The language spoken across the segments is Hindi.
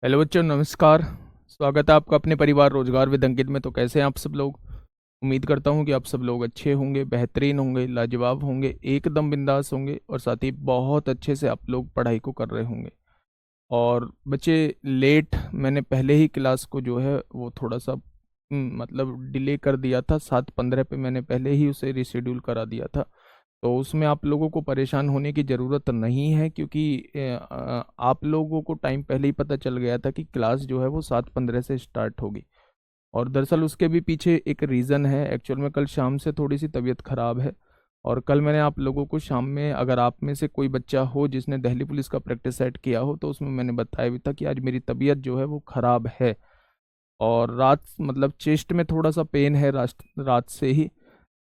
हेलो बच्चों, नमस्कार। स्वागत है आपका अपने परिवार रोजगार विद अंकित में। तो कैसे हैं आप सब लोग? उम्मीद करता हूं कि आप सब लोग अच्छे होंगे, बेहतरीन होंगे, लाजवाब होंगे, एकदम बिंदास होंगे और साथ ही बहुत अच्छे से आप लोग पढ़ाई को कर रहे होंगे। और बच्चे, लेट मैंने पहले ही क्लास को जो है वो थोड़ा सा मतलब डिले कर दिया था। 7:15 पे मैंने पहले ही उसे रिशेड्यूल करा दिया था। तो उसमें आप लोगों को परेशान होने की ज़रूरत नहीं है, क्योंकि आप लोगों को टाइम पहले ही पता चल गया था कि क्लास जो है वो 7:15 से स्टार्ट होगी। और दरअसल उसके भी पीछे एक रीज़न है। एक्चुअल में कल शाम से थोड़ी सी तबीयत ख़राब है। और कल मैंने आप लोगों को शाम में, अगर आप में से कोई बच्चा हो जिसने दिल्ली पुलिस का प्रैक्टिस सेट किया हो, तो उसमें मैंने बताया भी था कि आज मेरी तबीयत जो है वो ख़राब है। और रात मतलब चेस्ट में थोड़ा सा पेन है रात से ही।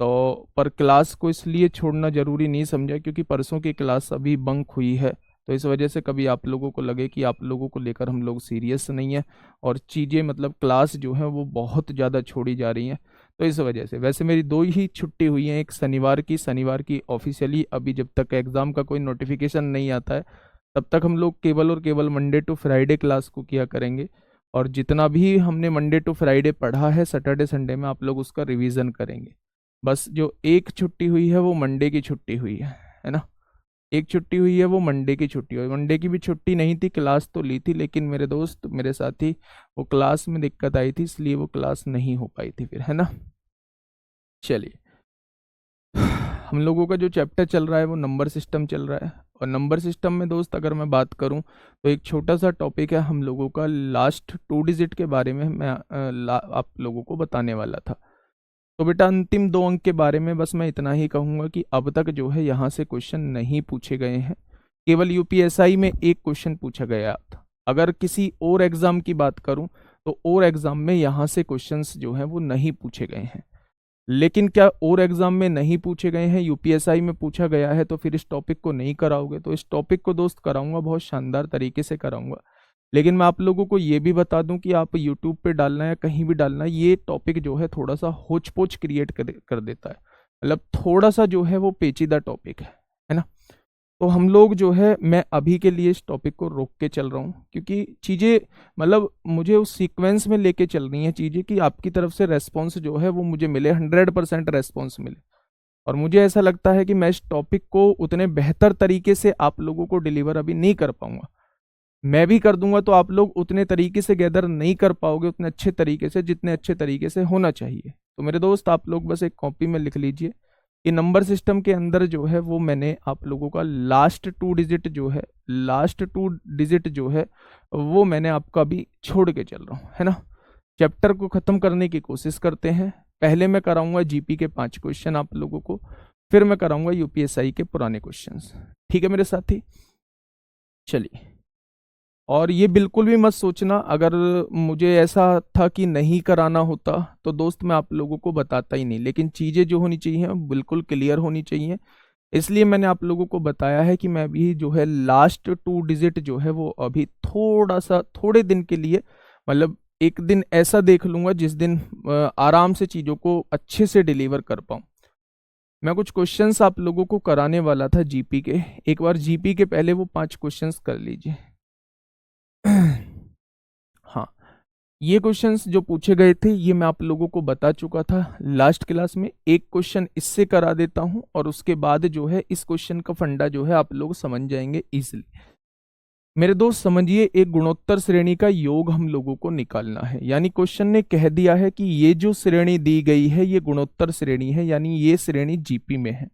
तो पर क्लास को इसलिए छोड़ना ज़रूरी नहीं समझा क्योंकि परसों की क्लास अभी बंक हुई है। तो इस वजह से कभी आप लोगों को लगे कि आप लोगों को लेकर हम लोग सीरियस नहीं है और चीज़ें मतलब क्लास जो है वो बहुत ज़्यादा छोड़ी जा रही हैं। तो इस वजह से वैसे मेरी दो ही छुट्टी हुई हैं, एक शनिवार की ऑफिशियली। अभी जब तक एग्ज़ाम का कोई नोटिफिकेशन नहीं आता है तब तक हम लोग केवल और केवल मंडे टू फ्राइडे क्लास को किया करेंगे। और जितना भी हमने मंडे टू फ्राइडे पढ़ा है सैटरडे संडे में आप लोग उसका रिवीजन करेंगे। बस जो एक छुट्टी हुई है वो मंडे की छुट्टी हुई है ना। एक छुट्टी हुई है वो मंडे की छुट्टी हुई। मंडे की भी छुट्टी नहीं थी, क्लास तो ली थी, लेकिन मेरे दोस्त मेरे साथी वो क्लास में दिक्कत आई थी, इसलिए वो क्लास नहीं हो पाई थी फिर, है ना। चलिए, हम लोगों का जो चैप्टर चल रहा है वो नंबर सिस्टम चल रहा है। और नंबर सिस्टम में दोस्त अगर मैं बात करूं तो एक छोटा सा टॉपिक है हम लोगों का, लास्ट 2 डिजिट के बारे में मैं आप लोगों को बताने वाला था। तो बेटा, अंतिम 2 अंक के बारे में बस मैं इतना ही कहूंगा कि अब तक जो है यहाँ से क्वेश्चन नहीं पूछे गए हैं। केवल यूपीएसआई में एक क्वेश्चन पूछा गया था। अगर किसी और एग्जाम की बात करूं तो और एग्जाम में यहाँ से क्वेश्चंस जो हैं वो नहीं पूछे गए हैं। लेकिन क्या और एग्जाम में नहीं पूछे गए हैं, यूपीएसआई में पूछा गया है, तो फिर इस टॉपिक को नहीं कराओगे? तो इस टॉपिक को दोस्त कराऊंगा, बहुत शानदार तरीके से कराऊंगा। लेकिन मैं आप लोगों को ये भी बता दूं कि आप यूट्यूब पे डालना या कहीं भी डालना, ये टॉपिक जो है थोड़ा सा होच पोच क्रिएट कर देता है। मतलब थोड़ा सा जो है वो पेचीदा टॉपिक है ना। तो हम लोग जो है, मैं अभी के लिए इस टॉपिक को रोक के चल रहा हूँ क्योंकि चीज़ें मतलब मुझे उस सीक्वेंस में लेके चल रही हैं चीज़ें कि आपकी तरफ से रेस्पॉन्स जो है वो मुझे मिले, 100% रेस्पॉन्स मिले। और मुझे ऐसा लगता है कि मैं इस टॉपिक को उतने बेहतर तरीके से आप लोगों को डिलीवर अभी नहीं कर पाऊंगा। मैं भी कर दूंगा तो आप लोग उतने तरीके से गैदर नहीं कर पाओगे, उतने अच्छे तरीके से जितने अच्छे तरीके से होना चाहिए। तो मेरे दोस्त, आप लोग बस एक कॉपी में लिख लीजिए कि नंबर सिस्टम के अंदर जो है वो मैंने आप लोगों का लास्ट 2 डिजिट जो है वो मैंने आपका भी छोड़ के चल रहा हूँ, है ना। चैप्टर को खत्म करने की कोशिश करते हैं। पहले मैं कराऊंगा जीपी के 5 क्वेश्चन आप लोगों को, फिर मैं कराऊंगा यूपीएसआई के पुराने क्वेश्चंस। ठीक है मेरे साथी, चलिए। और ये बिल्कुल भी मत सोचना, अगर मुझे ऐसा था कि नहीं कराना होता तो दोस्त मैं आप लोगों को बताता ही नहीं। लेकिन चीज़ें जो होनी चाहिए बिल्कुल क्लियर होनी चाहिए, इसलिए मैंने आप लोगों को बताया है कि मैं भी जो है लास्ट 2 डिजिट जो है वो अभी थोड़ा सा, थोड़े दिन के लिए, मतलब एक दिन ऐसा देख लूंगा जिस दिन आराम से चीज़ों को अच्छे से डिलीवर कर पाऊँ। मैं कुछ क्वेश्चंस आप लोगों को कराने वाला था जीपी के। एक बार जीपी के पहले वो 5 क्वेश्चंस कर लीजिए। हाँ, ये क्वेश्चंस जो पूछे गए थे ये मैं आप लोगों को बता चुका था लास्ट क्लास में। एक क्वेश्चन इससे करा देता हूं और उसके बाद जो है इस क्वेश्चन का फंडा जो है आप लोग समझ जाएंगे इजीली। मेरे दोस्त समझिए, एक गुणोत्तर श्रेणी का योग हम लोगों को निकालना है। यानी क्वेश्चन ने कह दिया है कि ये जो श्रेणी दी गई है ये गुणोत्तर श्रेणी है, यानी ये श्रेणी जीपी में है।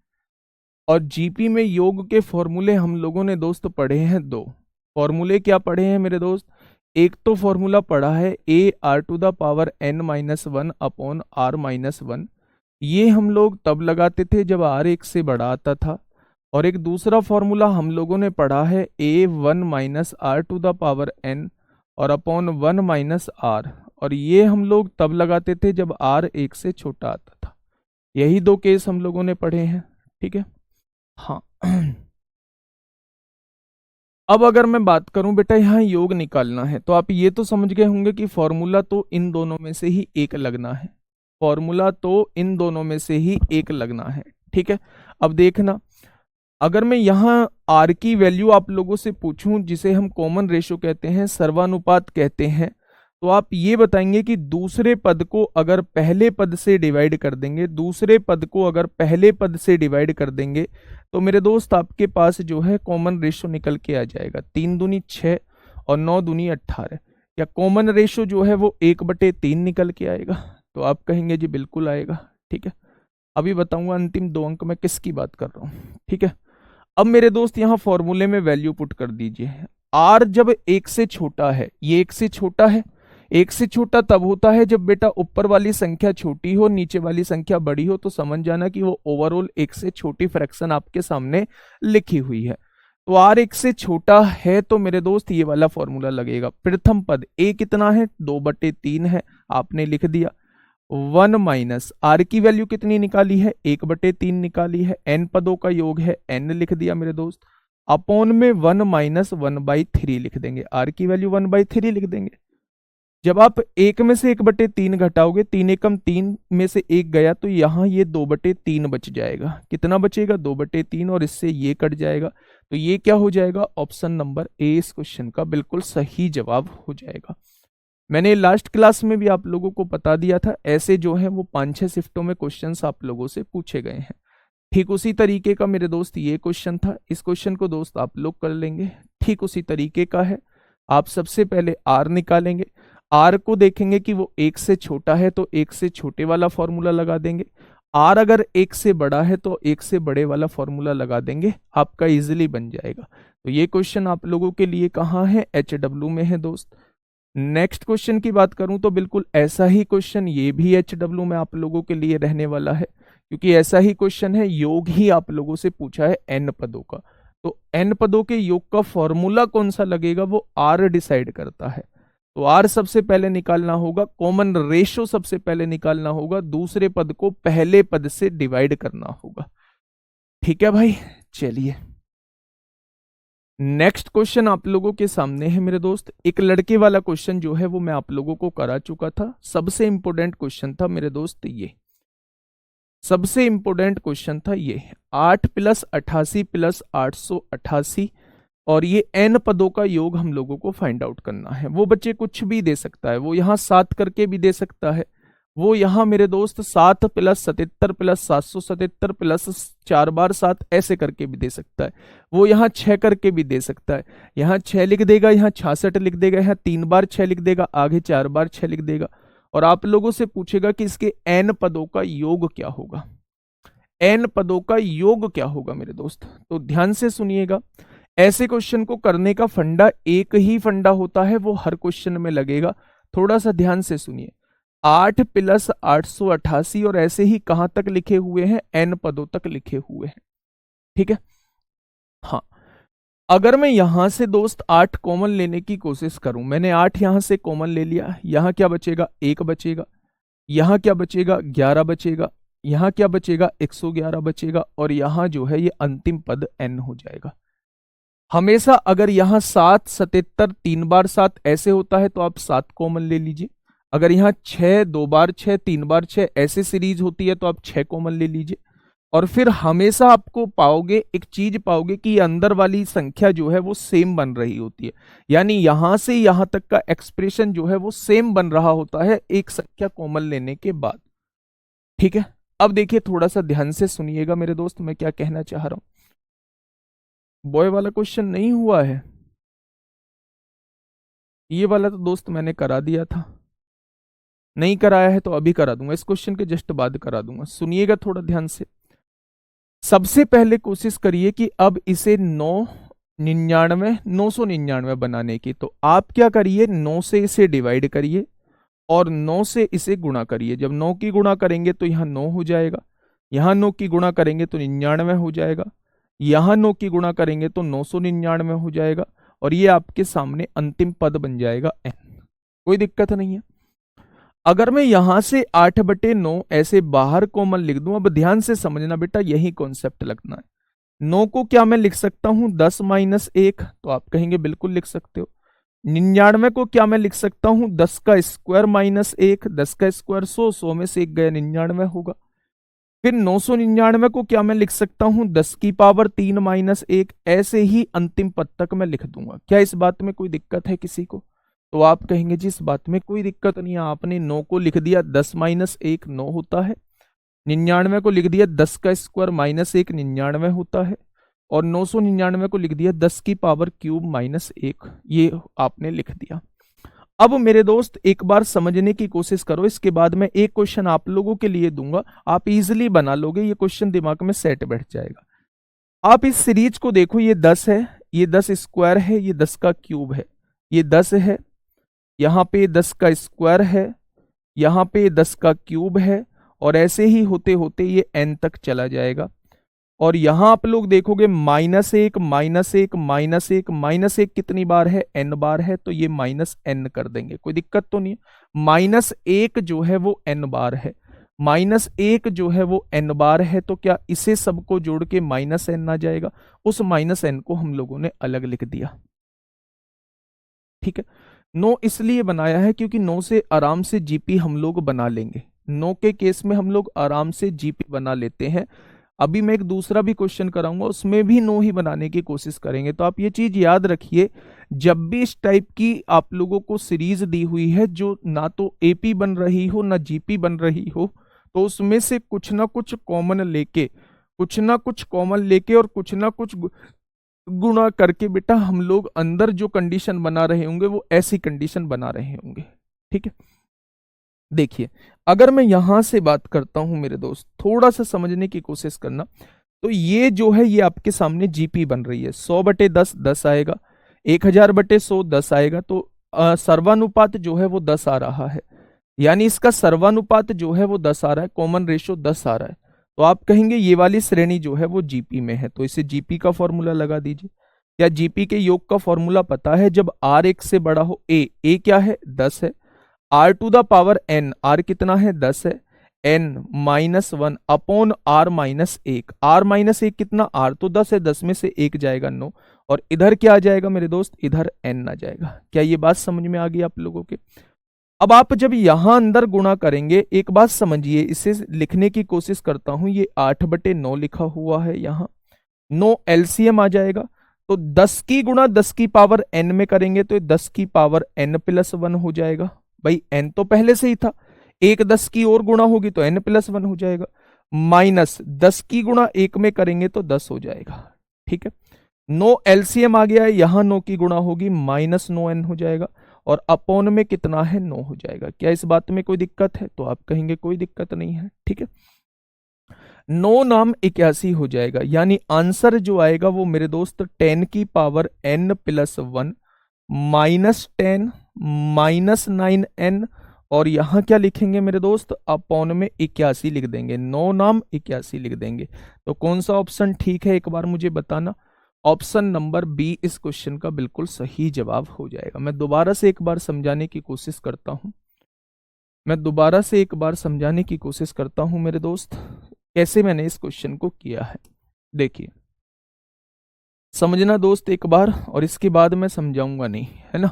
और जीपी में योग के फॉर्मूले हम लोगों ने दोस्त पढ़े हैं 2। फॉर्मूले क्या पढ़े हैं मेरे दोस्त? एक तो फॉर्मूला पढ़ा है AR⁻n-1 अपॉन R-1। ये हम लोग तब लगाते थे जब R 1 से बड़ा आता था। और एक दूसरा फॉर्मूला हम लोगों ने पढ़ा है A1-R⁻n और अपॉन 1-R। और ये हम लोग तब लगाते थे जब R 1 से छोटा आता था। यही 2 केस हम लोगों ने पढ़े हैं, ठीक है। हाँ। अब अगर मैं बात करूं बेटा, यहाँ योग निकालना है तो आप ये तो समझ गए होंगे कि फॉर्मूला तो इन दोनों में से ही एक लगना है। फॉर्मूला तो इन दोनों में से ही एक लगना है, ठीक है। अब देखना, अगर मैं यहाँ आर की वैल्यू आप लोगों से पूछूं, जिसे हम कॉमन रेशो कहते हैं, सर्वानुपात कहते हैं, तो आप ये बताएंगे कि दूसरे पद को अगर पहले पद से डिवाइड कर देंगे, दूसरे पद को अगर पहले पद से डिवाइड कर देंगे, तो मेरे दोस्त आपके पास जो है कॉमन रेशो निकल के आ जाएगा 3 दूनी 6 और 9 दूनी 18, या कॉमन रेशो जो है वो 1/3 निकल के आएगा। तो आप कहेंगे जी बिल्कुल आएगा। ठीक है, अभी बताऊंगा अंतिम 2 अंक में किसकी बात कर रहा हूं। ठीक है, अब मेरे दोस्त यहाँ फॉर्मूले में वैल्यू पुट कर दीजिए। आर जब 1 से छोटा है, ये 1 से छोटा है, 1 से छोटा तब होता है जब बेटा ऊपर वाली संख्या छोटी हो, नीचे वाली संख्या बड़ी हो, तो समझ जाना कि वो ओवरऑल 1 से छोटी फ्रैक्शन आपके सामने लिखी हुई है। तो आर 1 से छोटा है तो मेरे दोस्त ये वाला फॉर्मूला लगेगा। प्रथम पद ए कितना है, 2/3 है, आपने लिख दिया। 1 माइनस आर की वैल्यू कितनी निकाली है, 1/3 निकाली है, एन पदों का योग है, एन लिख दिया मेरे दोस्त, अपॉन में 1 माइनस 1/3 लिख देंगे, आर की वैल्यू 1/3 लिख देंगे। जब आप 1 में से 1/3 घटाओगे, 3 एकम 3 में से 1 गया, तो यहाँ ये 2/3 बच जाएगा। कितना बचेगा, 2/3, और इससे ये कट जाएगा, तो ये क्या हो जाएगा, ऑप्शन नंबर ए इस क्वेश्चन का बिल्कुल सही जवाब हो जाएगा। मैंने लास्ट क्लास में भी आप लोगों को बता दिया था, ऐसे जो है वो 5-6 शिफ्टों में क्वेश्चंस आप लोगों से पूछे गए हैं। ठीक उसी तरीके का मेरे दोस्त ये क्वेश्चन था, इस क्वेश्चन को दोस्त आप लोग कर लेंगे, ठीक उसी तरीके का है। आप सबसे पहले आर निकालेंगे, आर को देखेंगे कि वो 1 से छोटा है तो 1 से छोटे वाला फॉर्मूला लगा देंगे, आर अगर 1 से बड़ा है तो 1 से बड़े वाला फॉर्मूला लगा देंगे, आपका इजीली बन जाएगा। तो ये क्वेश्चन आप लोगों के लिए कहाँ है, HW में है दोस्त। नेक्स्ट क्वेश्चन की बात करूं तो बिल्कुल ऐसा ही क्वेश्चन ये भी HW में आप लोगों के लिए रहने वाला है, क्योंकि ऐसा ही क्वेश्चन है, योग ही आप लोगों से पूछा है n पदों का। तो n पदों के योग का फॉर्मूला कौन सा लगेगा वो r डिसाइड करता है। तो r सबसे पहले निकालना होगा, कॉमन रेशो सबसे पहले निकालना होगा, दूसरे पद को पहले पद से डिवाइड करना होगा। ठीक है भाई, चलिए नेक्स्ट क्वेश्चन आप लोगों के सामने है मेरे दोस्त। एक लड़के वाला क्वेश्चन जो है वो मैं आप लोगों को करा चुका था, सबसे इंपॉर्टेंट क्वेश्चन था मेरे दोस्त ये, सबसे इंपॉर्टेंट क्वेश्चन था ये। 8 + 88 + 888 और ये n पदों का योग हम लोगों को फाइंड आउट करना है। वो बच्चे कुछ भी दे सकता है, वो यहाँ 7 करके भी दे सकता है, वो यहाँ मेरे दोस्त 7 + 77 + 777 + 4 बार 7 ऐसे करके भी दे सकता है, वो यहाँ 6 करके भी दे सकता है, यहाँ 6 लिख देगा, यहाँ 66 लिख देगा, यहाँ 3 बार 6 लिख देगा, आगे 4 बार 6 लिख देगा, और आप लोगों से पूछेगा कि इसके n पदों का योग क्या होगा, n पदों का योग क्या होगा मेरे दोस्त। तो ध्यान से सुनिएगा, ऐसे क्वेश्चन को करने का फंडा एक ही फंडा होता है, वो हर क्वेश्चन में लगेगा, थोड़ा सा ध्यान से सुनिए। 8 + 888 और ऐसे ही कहां तक लिखे हुए हैं, n पदों तक लिखे हुए हैं। ठीक है, हाँ, अगर मैं यहां से दोस्त 8 कॉमन लेने की कोशिश करूं, मैंने 8 यहां से कॉमन ले लिया, यहां क्या बचेगा, 1 बचेगा, यहां क्या बचेगा, 11 बचेगा, यहां क्या बचेगा, 111 बचेगा, और यहां जो है ये अंतिम पद n हो जाएगा। हमेशा अगर यहाँ 7 77 3 बार 7 ऐसे होता है तो आप 7 कॉमन ले लीजिए, अगर यहाँ 6 2 बार 6 3 बार 6 ऐसे सीरीज होती है तो आप 6 कॉमन ले लीजिए, और फिर हमेशा आपको पाओगे, एक चीज पाओगे कि अंदर वाली संख्या जो है वो सेम बन रही होती है, यानी यहां से यहां तक का एक्सप्रेशन जो है वो सेम बन रहा होता है एक संख्या कॉमन लेने के बाद। ठीक है, अब देखिए थोड़ा सा ध्यान से सुनिएगा मेरे दोस्त, मैं क्या कहना चाह रहा हूं। बॉय वाला क्वेश्चन नहीं हुआ है, ये वाला तो दोस्त मैंने करा दिया था, नहीं कराया है तो अभी करा दूंगा, इस क्वेश्चन के जस्ट बाद करा दूंगा, सुनिएगा थोड़ा ध्यान से। सबसे पहले कोशिश करिए कि अब इसे 999 बनाने की, तो आप क्या करिए, 9 से इसे डिवाइड करिए और 9 से इसे गुणा करिए। जब 9 की गुणा करेंगे तो यहाँ 9 हो जाएगा, यहाँ 9 की गुणा करेंगे तो 99 हो जाएगा, यहां 9 की गुणा करेंगे तो 999 हो जाएगा, और ये आपके सामने अंतिम पद बन जाएगा n। कोई दिक्कत नहीं है। अगर मैं यहां से 8/9 ऐसे बाहर कॉमन लिख दूं, अब ध्यान से समझना बेटा, यही कॉन्सेप्ट लगना है। 9 को क्या मैं लिख सकता हूं, 10 - 1, तो आप कहेंगे बिल्कुल लिख सकते हो। 99 को क्या मैं लिख सकता हूं, 10 का स्क्वायर - 1, 10 का स्क्वायर 100, 100 में से 1 गया 99 होगा। फिर 999 को क्या मैं लिख सकता हूं 10 की पावर 3 माइनस 1, ऐसे ही अंतिम पद तक मैं लिख दूंगा। क्या इस बात में कोई दिक्कत है किसी को? तो आप कहेंगे जी इस बात में कोई दिक्कत नहीं है, आपने 9 को लिख दिया 10 माइनस 1 9 होता है, 99 को लिख दिया 10 का स्क्वायर माइनस 1 99 होता है, और 999 को लिख दिया 10 की पावर क्यूब माइनस 1, ये आपने लिख दिया। अब मेरे दोस्त एक बार समझने की कोशिश करो, इसके बाद मैं एक क्वेश्चन आप लोगों के लिए दूंगा, आप इजीली बना लोगे, ये क्वेश्चन दिमाग में सेट बैठ जाएगा। आप इस सीरीज को देखो, ये 10 है, ये 10 स्क्वायर है, ये 10 का क्यूब है, ये 10 है, यहाँ पे 10 का स्क्वायर है, यहाँ पे 10 का क्यूब है, और ऐसे ही होते होते ये n तक चला जाएगा। और यहां आप लोग देखोगे माइनस 1 माइनस 1 माइनस 1 माइनस 1 कितनी बार है? n बार है, तो ये माइनस n कर देंगे, कोई दिक्कत तो नहीं। माइनस 1 जो है वो n बार है, माइनस 1 जो है वो n बार है, तो क्या इसे सबको जोड़ के माइनस n आ जाएगा? उस माइनस n को हम लोगों ने अलग लिख दिया, ठीक है। 9 इसलिए बनाया है क्योंकि 9 से आराम से जीपी हम लोग बना लेंगे, 9 के केस में हम लोग आराम से जीपी बना लेते हैं। अभी मैं एक दूसरा भी क्वेश्चन कराऊंगा, उसमें भी 9 ही बनाने की कोशिश करेंगे। तो आप ये चीज याद रखिए, जब भी इस टाइप की आप लोगों को सीरीज दी हुई है जो ना तो एपी बन रही हो ना जीपी बन रही हो, तो उसमें से कुछ ना कुछ कॉमन लेके, कुछ ना कुछ कॉमन लेके और कुछ ना कुछ गुणा करके बेटा हम लोग अंदर जो कंडीशन बना रहे होंगे वो ऐसी कंडीशन बना रहे होंगे, ठीक है। देखिए अगर मैं यहां से बात करता हूं मेरे दोस्त, थोड़ा सा समझने की कोशिश करना, तो ये जो है ये आपके सामने जीपी बन रही है, 100 बटे 10 10 आएगा, 1000 बटे 100 10 आएगा, तो सर्वानुपात जो है वो 10 आ रहा है, यानी इसका सर्वानुपात जो है वो 10 आ रहा है, कॉमन रेशियो 10 आ रहा है। तो आप कहेंगे ये वाली श्रेणी जो है वो जीपी में है, तो इसे जीपी का फॉर्मूला लगा दीजिए। क्या जीपी के योग का फॉर्मूला पता है? जब आर एक से बड़ा हो, ए क्या है 10 है, r to the power n, r कितना है 10 है, n minus 1 upon r minus 1, r minus 1 कितना, आर तो 10 है, 10 में से 1 जाएगा 9, और इधर क्या आ जाएगा मेरे दोस्त, इधर एन आ जाएगा। क्या ये बात समझ में आ गई आप लोगों के? अब आप जब यहां अंदर गुणा करेंगे, एक बात समझिए, इसे लिखने की कोशिश करता हूं, ये 8 बटे 9 लिखा हुआ है, यहां 9 एलसीएम आ जाएगा, तो 10 की गुणा 10 की पावर n में करेंगे तो 10 की पावर n प्लस 1 हो जाएगा। भाई n तो पहले से ही था, एक 10 की और गुणा होगी तो n प्लस 1 हो जाएगा, माइनस 10 की गुणा 1 में करेंगे तो 10 हो जाएगा, ठीक है। 9 एलसीएम आ गया है, यहां 9 की गुणा होगी माइनस 9n हो जाएगा, और अपॉन में कितना है 9 हो जाएगा। क्या इस बात में कोई दिक्कत है? तो आप कहेंगे कोई दिक्कत नहीं है, ठीक है। 9 नाम 81 हो जाएगा, यानी आंसर जो आएगा वो मेरे दोस्त 10 की power n plus 1 minus 10 minus 9n, और यहां क्या लिखेंगे मेरे दोस्त, अपॉन में 81 लिख देंगे, 9 नाम 81 लिख देंगे। तो कौन सा ऑप्शन ठीक है एक बार मुझे बताना? ऑप्शन नंबर बी इस क्वेश्चन का बिल्कुल सही जवाब हो जाएगा। मैं दोबारा से एक बार समझाने की कोशिश करता हूं, मेरे दोस्त, कैसे मैंने इस क्वेश्चन को किया है। देखिए समझना दोस्त एक बार, और इसके बाद मैं समझाऊंगा नहीं, है ना।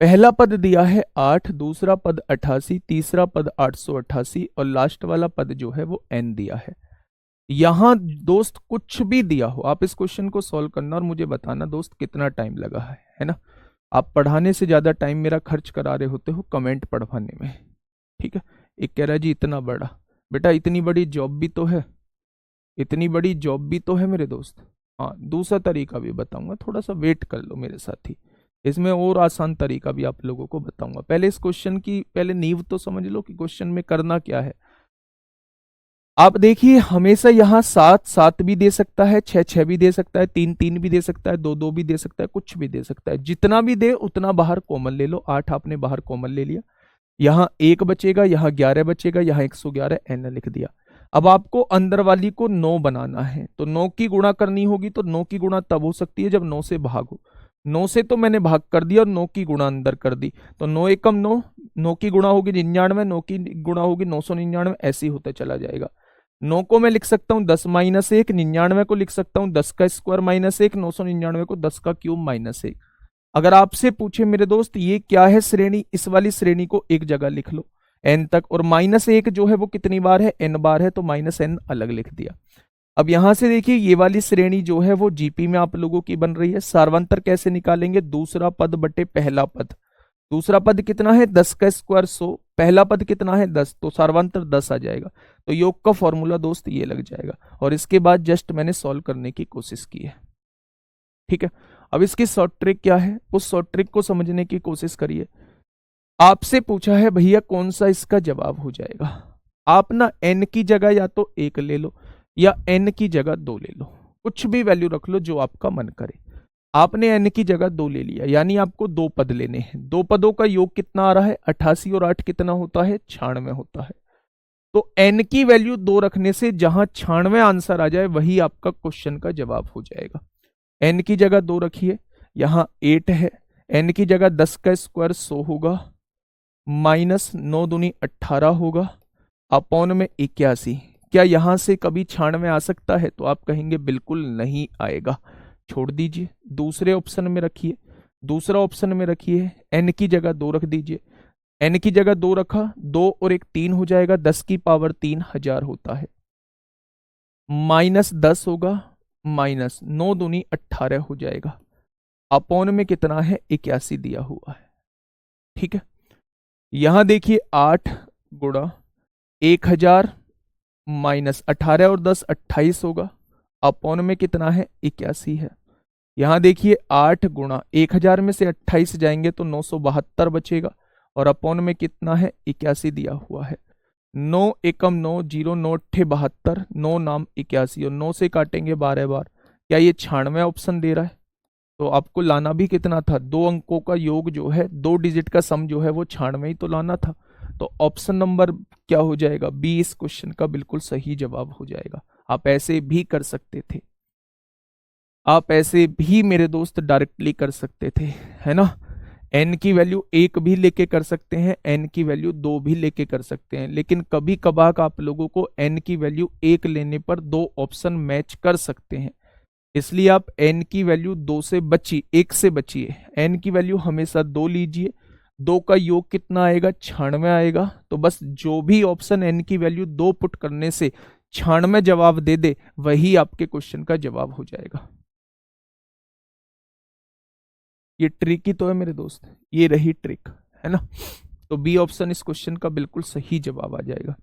पहला पद दिया है 8, दूसरा पद 88, तीसरा पद 888, और लास्ट वाला पद जो है वो n दिया है। यहां दोस्त कुछ भी दिया हो, आप इस क्वेश्चन को सॉल्व करना और मुझे बताना दोस्त कितना टाइम लगा है ना। आप पढ़ाने से ज्यादा टाइम मेरा खर्च करा रहे होते हो कमेंट पढ़वाने में, ठीक है। एक कह रहा है जी इतना बड़ा, बेटा इतनी बड़ी जॉब भी तो है, इतनी बड़ी जॉब भी तो है मेरे दोस्त। हाँ दूसरा तरीका भी बताऊंगा, थोड़ा सा वेट कर लो मेरे साथी, इसमें और आसान तरीका भी आप लोगों को बताऊंगा। पहले इस क्वेश्चन की पहले नींव तो समझ लो कि क्वेश्चन में करना क्या है। आप देखिए हमेशा यहाँ 7 7 भी दे सकता है, 6 6 भी दे सकता है, 3 3 भी दे सकता है, 2 2 भी दे सकता है, कुछ भी दे सकता है, जितना भी दे उतना बाहर कॉमन ले लो। 8 आपने बाहर कॉमन ले लिया, यहाँ 1 बचेगा, यहाँ 11 बचेगा, यहाँ 111 n लिख दिया। अब आपको अंदर वाली को 9 बनाना है, तो 9 की गुणा करनी होगी, तो 9 की गुणा तब हो सकती है जब 9 से भागो। 9 से तो मैंने भाग कर दिया और 9 की गुणा अंदर कर दी, तो 9 एकम 9, 9 की गुणा होगी 99, 9 की गुणा होगी 999, ऐसे ही होता चला जाएगा। 9 को मैं लिख सकता हूं 10 माइनस 1, 99 को लिख सकता हूं 10 का स्क्वायर माइनस 1, 999 को 10 का क्यूब माइनस 1। अगर आपसे पूछे मेरे दोस्त ये क्या है श्रेणी, इस वाली श्रेणी को एक जगह लिख लो, n तक, और -1 जो है वो कितनी बार है, n बार है, तो -n अलग लिख दिया। अब यहां से देखिए ये वाली श्रेणी जो है वो जीपी में आप लोगों की बन रही है। सार्वंतर कैसे निकालेंगे, दूसरा पद बटे पहला पद। दूसरा पद कितना है, 10 का स्क्वायर 100, पहला पद कितना है 10, तो सार्वंतर 10 आ जाएगा। तो योग का फॉर्मूला दोस्त ये लग जाएगा, और इसके बाद जस्ट मैंने सॉल्व करने की कोशिश की है। ठीक है, अब इसकी शॉर्ट ट्रिक क्या है, उस शॉर्ट ट्रिक को समझने की कोशिश करिए। आपसे पूछा है भैया कौन सा इसका जवाब हो जाएगा, आप ना n की जगह या तो 1 ले लो या n की जगह 2 ले लो, कुछ भी वैल्यू रख लो जो आपका मन करे। आपने n की जगह 2 ले लिया, यानी आपको 2 पद लेने हैं। 2 पदों का योग कितना आ रहा है, 88, और 8 कितना होता है, 96 होता है। तो n की वैल्यू 2 रखने से जहां 96 आंसर आ जाए वही आपका क्वेश्चन का जवाब हो जाएगा। n की जगह 2 रखिए, यहां 8 है, n की जगह 10 का स्क्वायर 100 होगा, -9 दूनी 18 होगा, अपॉन में 81। क्या यहां से कभी 96 आ सकता है, तो आप कहेंगे बिल्कुल नहीं आएगा, छोड़ दीजिए। दूसरे ऑप्शन में रखिए, दूसरा ऑप्शन में रखिए, n की जगह 2 रख दीजिए। n की जगह 2 रखा, 2 और 1 3 हो जाएगा, 10 की पावर 3000 होता है, -10 होगा, -9 दूनी 18 हो जाएगा, अपॉन में कितना है, 81 दिया हुआ है। ठीक है, यहां देखिए 8 गुणा 1000 -18 और 10 28 होगा, अपॉन में कितना है, 81 है। यहां देखिए 8 गुणा 1000 में से 28 जाएंगे तो 972 बचेगा, और अपॉन में कितना है, 81 दिया हुआ है। 9 एकम 9, 0 9 8 72, 9 नाम 81, और 9 से काटेंगे 12 बार। क्या ये 96 ऑप्शन दे रहा है, तो आपको लाना भी कितना था, 2 अंकों का योग जो है, 2 डिजिट का सम जो है वो 96 ही तो लाना था। तो ऑप्शन नंबर क्या हो जाएगा, बी इस क्वेश्चन का बिल्कुल सही जवाब हो जाएगा। आप ऐसे भी कर सकते थे, आप ऐसे भी मेरे दोस्त डायरेक्टली कर सकते थे, है ना। n की वैल्यू 1 भी लेके कर सकते हैं, n की वैल्यू 2 भी लेके कर सकते हैं, लेकिन कभी कभार आप लोगों को n की वैल्यू 1 लेने पर 2 ऑप्शन मैच कर सकते हैं, इसलिए आप n की वैल्यू 2 से बची 1 से बचिए। n की वैल्यू हमेशा 2 लीजिए, 2 का योग कितना आएगा, 96 आएगा। तो बस जो भी ऑप्शन n की वैल्यू 2 पुट करने से 96 जवाब दे दे वही आपके क्वेश्चन का जवाब हो जाएगा। ये ट्रिक ही तो है मेरे दोस्त, ये रही ट्रिक, है ना। तो बी ऑप्शन इस क्वेश्चन का बिल्कुल सही जवाब आ जाएगा।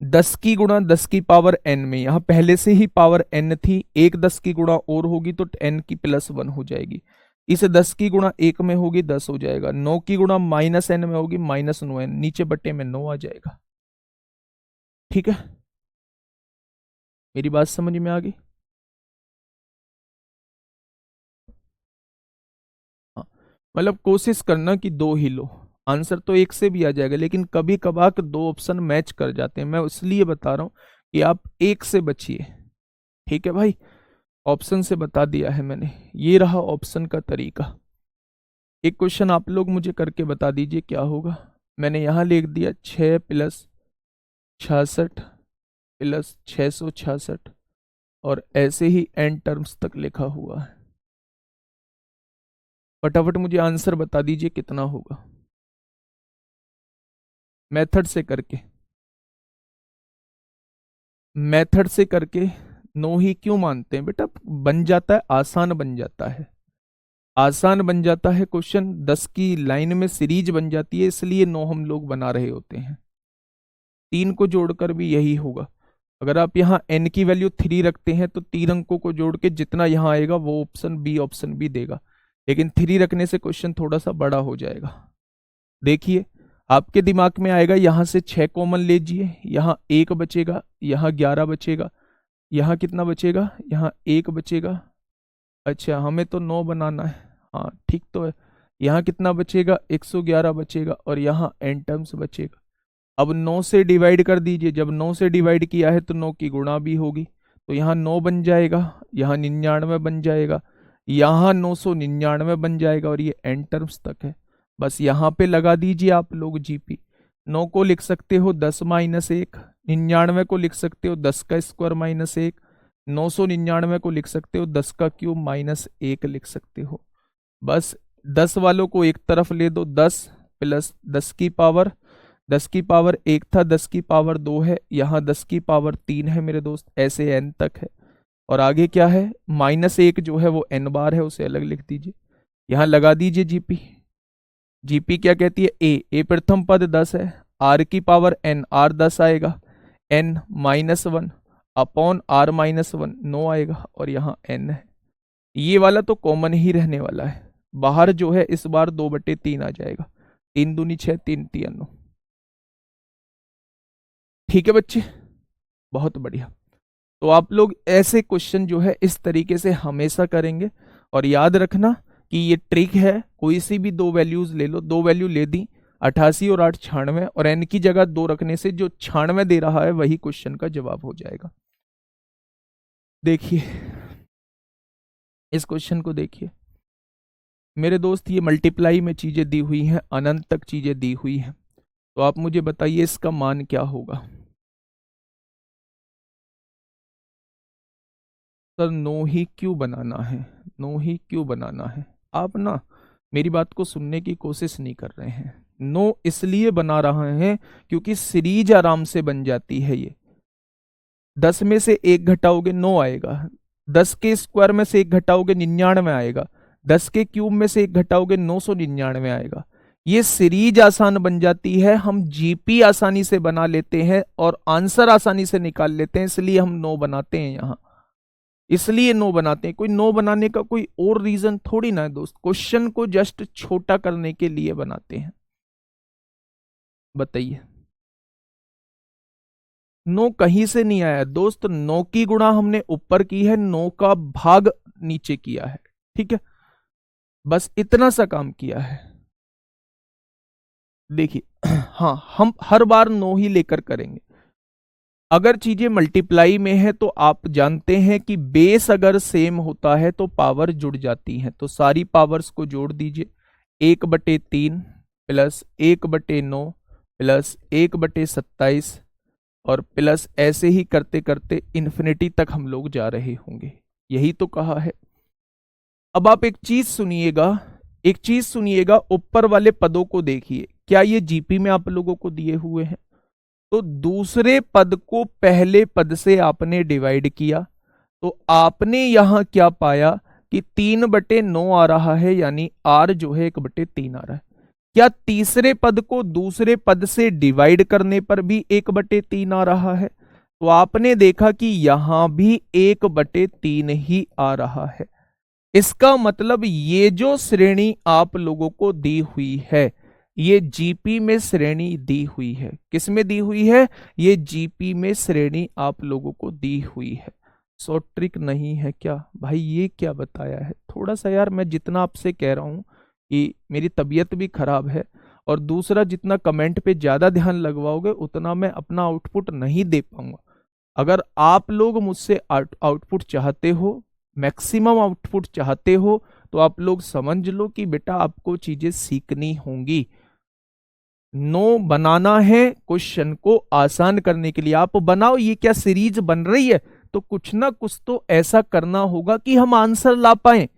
10 की गुणा 10 की पावर n में, यहां पहले से ही पावर n थी, एक 10 की गुणा और होगी तो n की +1 हो जाएगी। इस 10 की गुणा 1 में होगी 10 हो जाएगा, 9 की गुणा -n में होगी -9n, नीचे बट्टे में 9 आ जाएगा। ठीक है, मेरी बात समझ में आ गई। हाँ, मतलब कोशिश करना कि 2 ही लो, आंसर तो 1 से भी आ जाएगा, लेकिन कभी कभार 2 ऑप्शन मैच कर जाते हैं, मैं इसलिए बता रहा हूं कि आप 1 से बचिए। ठीक है भाई, ऑप्शन से बता दिया है मैंने, ये रहा ऑप्शन का तरीका। एक क्वेश्चन आप लोग मुझे करके बता दीजिए क्या होगा। मैंने यहां लिख दिया 6 + 66 + 666, और ऐसे ही n टर्म्स तक लिखा हुआ है। फटाफट मुझे आंसर बता दीजिए कितना होगा, मेथड से करके, मेथड से करके। नो ही क्यों मानते हैं बेटा, बन जाता है, आसान बन जाता है, आसान बन जाता है क्वेश्चन, 10 की लाइन में सीरीज बन जाती है, इसलिए नो हम लोग बना रहे होते हैं। 3 को जोड़कर भी यही होगा, अगर आप यहाँ n की वैल्यू 3 रखते हैं तो 3 अंकों को जोड़ के जितना यहाँ आएगा वो ऑप्शन बी देगा, लेकिन 3 रखने से क्वेश्चन थोड़ा सा बड़ा हो जाएगा। देखिए आपके दिमाग में आएगा यहाँ से 6 कॉमन लीजिए, यहाँ 1 बचेगा, यहाँ 11 बचेगा, यहाँ कितना बचेगा, यहाँ 1 बचेगा। अच्छा हमें तो 9 बनाना है, हाँ ठीक तो है। यहाँ कितना बचेगा, 111 बचेगा, और यहाँ n टर्म्स बचेगा। अब 9 से डिवाइड कर दीजिए, जब 9 से डिवाइड किया है तो 9 की गुणा भी होगी, तो यहाँ 9 बन जाएगा, यहाँ 99 बन जाएगा, यहाँ 999 बन जाएगा, और ये n टर्म्स तक है। बस यहाँ पे लगा दीजिए आप लोग जीपी। 9 को लिख सकते हो 10 - 1, 99 को लिख सकते हो 10 का स्क्वायर -1, 999 को लिख सकते हो 10 का क्यूब -1 लिख सकते हो। बस 10 वालों को एक तरफ ले दो, 10 + 10 की पावर 10 की पावर 1 था, 10 की पावर 2 है, यहाँ 10 की पावर 3 है मेरे दोस्त, ऐसे n तक है। और आगे क्या है, -1 जो है वो n बार है, उसे अलग लिख दीजिए। यहाँ लगा दीजिए जीपी। जीपी क्या कहती है, ए प्रथम पद 10 है, r की पावर n, r 10 आएगा, n -1 अपॉन r -1 9 आएगा, और यहाँ n है। ये वाला तो कॉमन ही रहने वाला है, बाहर जो है इस बार 2/3 आ जाएगा, 3 दूनी 6, 3 तिया 9। ठीक है बच्चे, बहुत बढ़िया। तो आप लोग ऐसे क्वेश्चन जो है इस तरीके से हमेशा करेंगे, और याद रखना कि ये ट्रिक है, कोई सी भी दो वैल्यूज ले लो, दो वैल्यू ले दी 88 और 8 96, और n की जगह 2 रखने से जो 96 दे रहा है वही क्वेश्चन का जवाब हो जाएगा। देखिए इस क्वेश्चन को देखिए मेरे दोस्त, ये मल्टीप्लाई में चीजें दी हुई हैं, अनंत तक चीजें दी हुई हैं, तो आप मुझे बताइए इसका मान क्या होगा। सर नो ही क्यों बनाना है, नो ही क्यों बनाना है, आप ना मेरी बात को सुनने की कोशिश नहीं कर रहे हैं। नो इसलिए बना रहे हैं क्योंकि सीरीज आराम से बन जाती है। ये 10 में से 1 घटाओगे 9 आएगा, 10 के स्क्वायर में से 1 घटाओगे 99 आएगा, 10 के क्यूब में से 1 घटाओगे 999 आएगा। ये सीरीज आसान बन जाती है, हम जीपी आसानी से बना लेते हैं और आंसर आसानी से निकाल लेते हैं, इसलिए हम नो बनाते हैं यहाँ, इसलिए नो बनाते हैं। कोई नो बनाने का कोई और रीजन थोड़ी ना है दोस्त, क्वेश्चन को जस्ट छोटा करने के लिए बनाते हैं। बताइए, नो कहीं से नहीं आया दोस्त, नो की गुणा हमने ऊपर की है, नो का भाग नीचे किया है, ठीक है, बस इतना सा काम किया है। देखिए हाँ, हम हर बार नो ही लेकर करेंगे। अगर चीजें मल्टीप्लाई में है तो आप जानते हैं कि बेस अगर सेम होता है तो पावर जुड़ जाती हैं, तो सारी पावर्स को जोड़ दीजिए, 1/3 प्लस 1/9 प्लस 1/27 और प्लस ऐसे ही करते करते इन्फिनिटी तक हम लोग जा रहे होंगे, यही तो कहा है। अब आप एक चीज सुनिएगा, एक चीज सुनिएगा, ऊपर वाले पदों को देखिए, क्या ये जीपी में आप लोगों को दिए हुए हैं? तो दूसरे पद को पहले पद से आपने डिवाइड किया, तो आपने यहां क्या पाया कि 3/9 आ रहा है, यानी r जो है 1/3 आ रहा है। क्या तीसरे पद को दूसरे पद से डिवाइड करने पर भी 1/3 आ रहा है? तो आपने देखा कि यहां भी 1/3 ही आ रहा है। इसका मतलब ये जो श्रेणी आप लोगों को दी हुई है, ये जीपी में श्रेणी दी हुई है। किस में दी हुई है? ये जीपी में श्रेणी आप लोगों को दी हुई है। शॉर्ट ट्रिक नहीं है क्या भाई? ये क्या बताया है? थोड़ा सा यार, मैं जितना आपसे कह रहा हूं कि मेरी तबीयत भी खराब है, और दूसरा जितना कमेंट पे ज्यादा ध्यान लगवाओगे उतना मैं अपना आउटपुट नहीं दे पाऊंगा। अगर आप लोग मुझसे आउटपुट चाहते हो, मैक्सिमम आउटपुट चाहते हो, तो आप लोग समझ लो कि बेटा आपको चीजें सीखनी होंगी। नो बनाना है क्वेश्चन को आसान करने के लिए, आप बनाओ। ये क्या सीरीज बन रही है, तो कुछ ना कुछ तो ऐसा करना होगा कि हम आंसर ला पाए।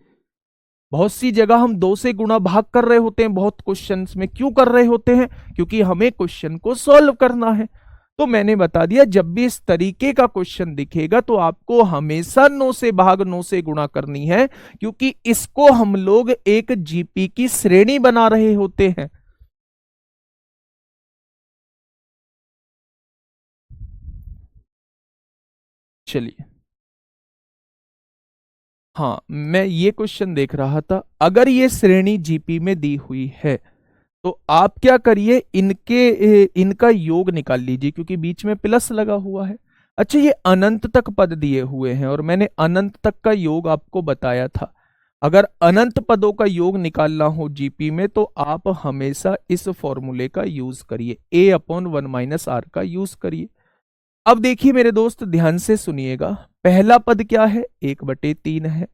बहुत सी जगह हम 2 से गुणा भाग कर रहे होते हैं बहुत क्वेश्चंस में, क्यों कर रहे होते हैं? क्योंकि हमें क्वेश्चन को सॉल्व करना है। तो मैंने बता दिया, जब भी इस तरीके का क्वेश्चन दिखेगा तो आपको हमेशा 9 से भाग 9 से गुणा करनी है, क्योंकि इसको हम लोग एक जीपी की श्रेणी बना रहे होते हैं। चलिए, हाँ, मैं ये क्वेश्चन देख रहा था, अगर ये श्रेणी जीपी में दी हुई है तो आप क्या करिए, इनका योग निकाल लीजिए, क्योंकि बीच में प्लस लगा हुआ है। अच्छा, ये अनंत तक पद दिए हुए हैं, और मैंने अनंत तक का योग आपको बताया था। अगर अनंत पदों का योग निकालना हो जीपी में, तो आप हमेशा इस फॉर्मूले का यूज करिए, a/1 - r का यूज करिए। अब देखिए मेरे दोस्त, ध्यान से सुनिएगा, पहला पद क्या है? 1/3 है।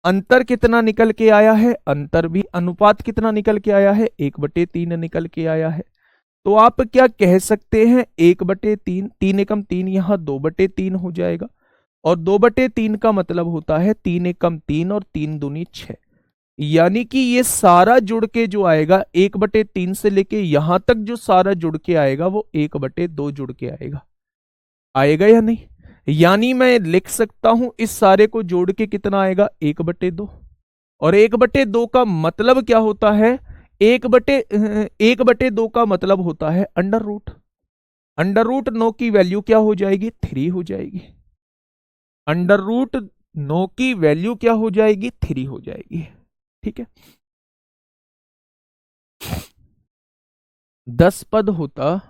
अंतर कितना निकल के आया है? अंतर भी, अनुपात कितना निकल के आया है? 1/3 निकल के आया है। तो आप क्या कह सकते हैं? 1/3, 3 एकम 3, यहां 2/3 हो जाएगा, और 2/3 का मतलब होता है 3 एकम 3 और 3 दूनी 6। यानी कि ये सारा जुड़ के जो आएगा 1/3 से लेके यहां तक जो सारा जुड़ के आएगा वो 1/2 जुड़ के आएगा। आएगा या नहीं? यानी मैं लिख सकता हूं इस सारे को जोड़ के कितना आएगा 1/2। और 1/2 का मतलब क्या होता है? 1/2 का मतलब होता है अंडर रूट। अंडर रूट 9 की वैल्यू क्या हो जाएगी? 3 हो जाएगी। अंडर रूट 9 की वैल्यू क्या हो जाएगी? 3 हो जाएगी। ठीक है। 10 पद होता,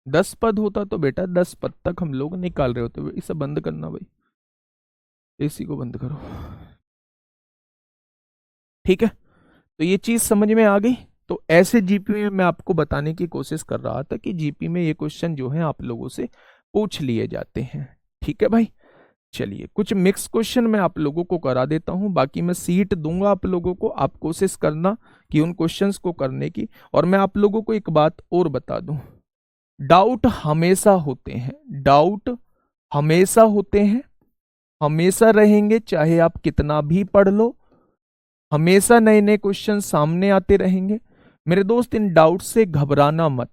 10 पद होता तो बेटा 10 पद तक हम लोग निकाल रहे होते। इसे बंद करना भाई, एसी को बंद करो। ठीक है, तो ये चीज समझ में आ गई। तो ऐसे जीपी में मैं आपको बताने की कोशिश कर रहा था कि जीपी में ये क्वेश्चन जो है आप लोगों से पूछ लिए जाते हैं। ठीक है भाई, चलिए कुछ मिक्स क्वेश्चन मैं आप लोगों को करा देता हूं, बाकी मैं सीट दूंगा आप लोगों को, आप कोशिश करना कि उन क्वेश्चंस को करने की। और मैं आप लोगों को एक बात और बता दूं, डाउट हमेशा होते हैं, डाउट हमेशा होते हैं, हमेशा रहेंगे, चाहे आप कितना भी पढ़ लो, हमेशा नए नए क्वेश्चन सामने आते रहेंगे। मेरे दोस्त इन डाउट से घबराना मत,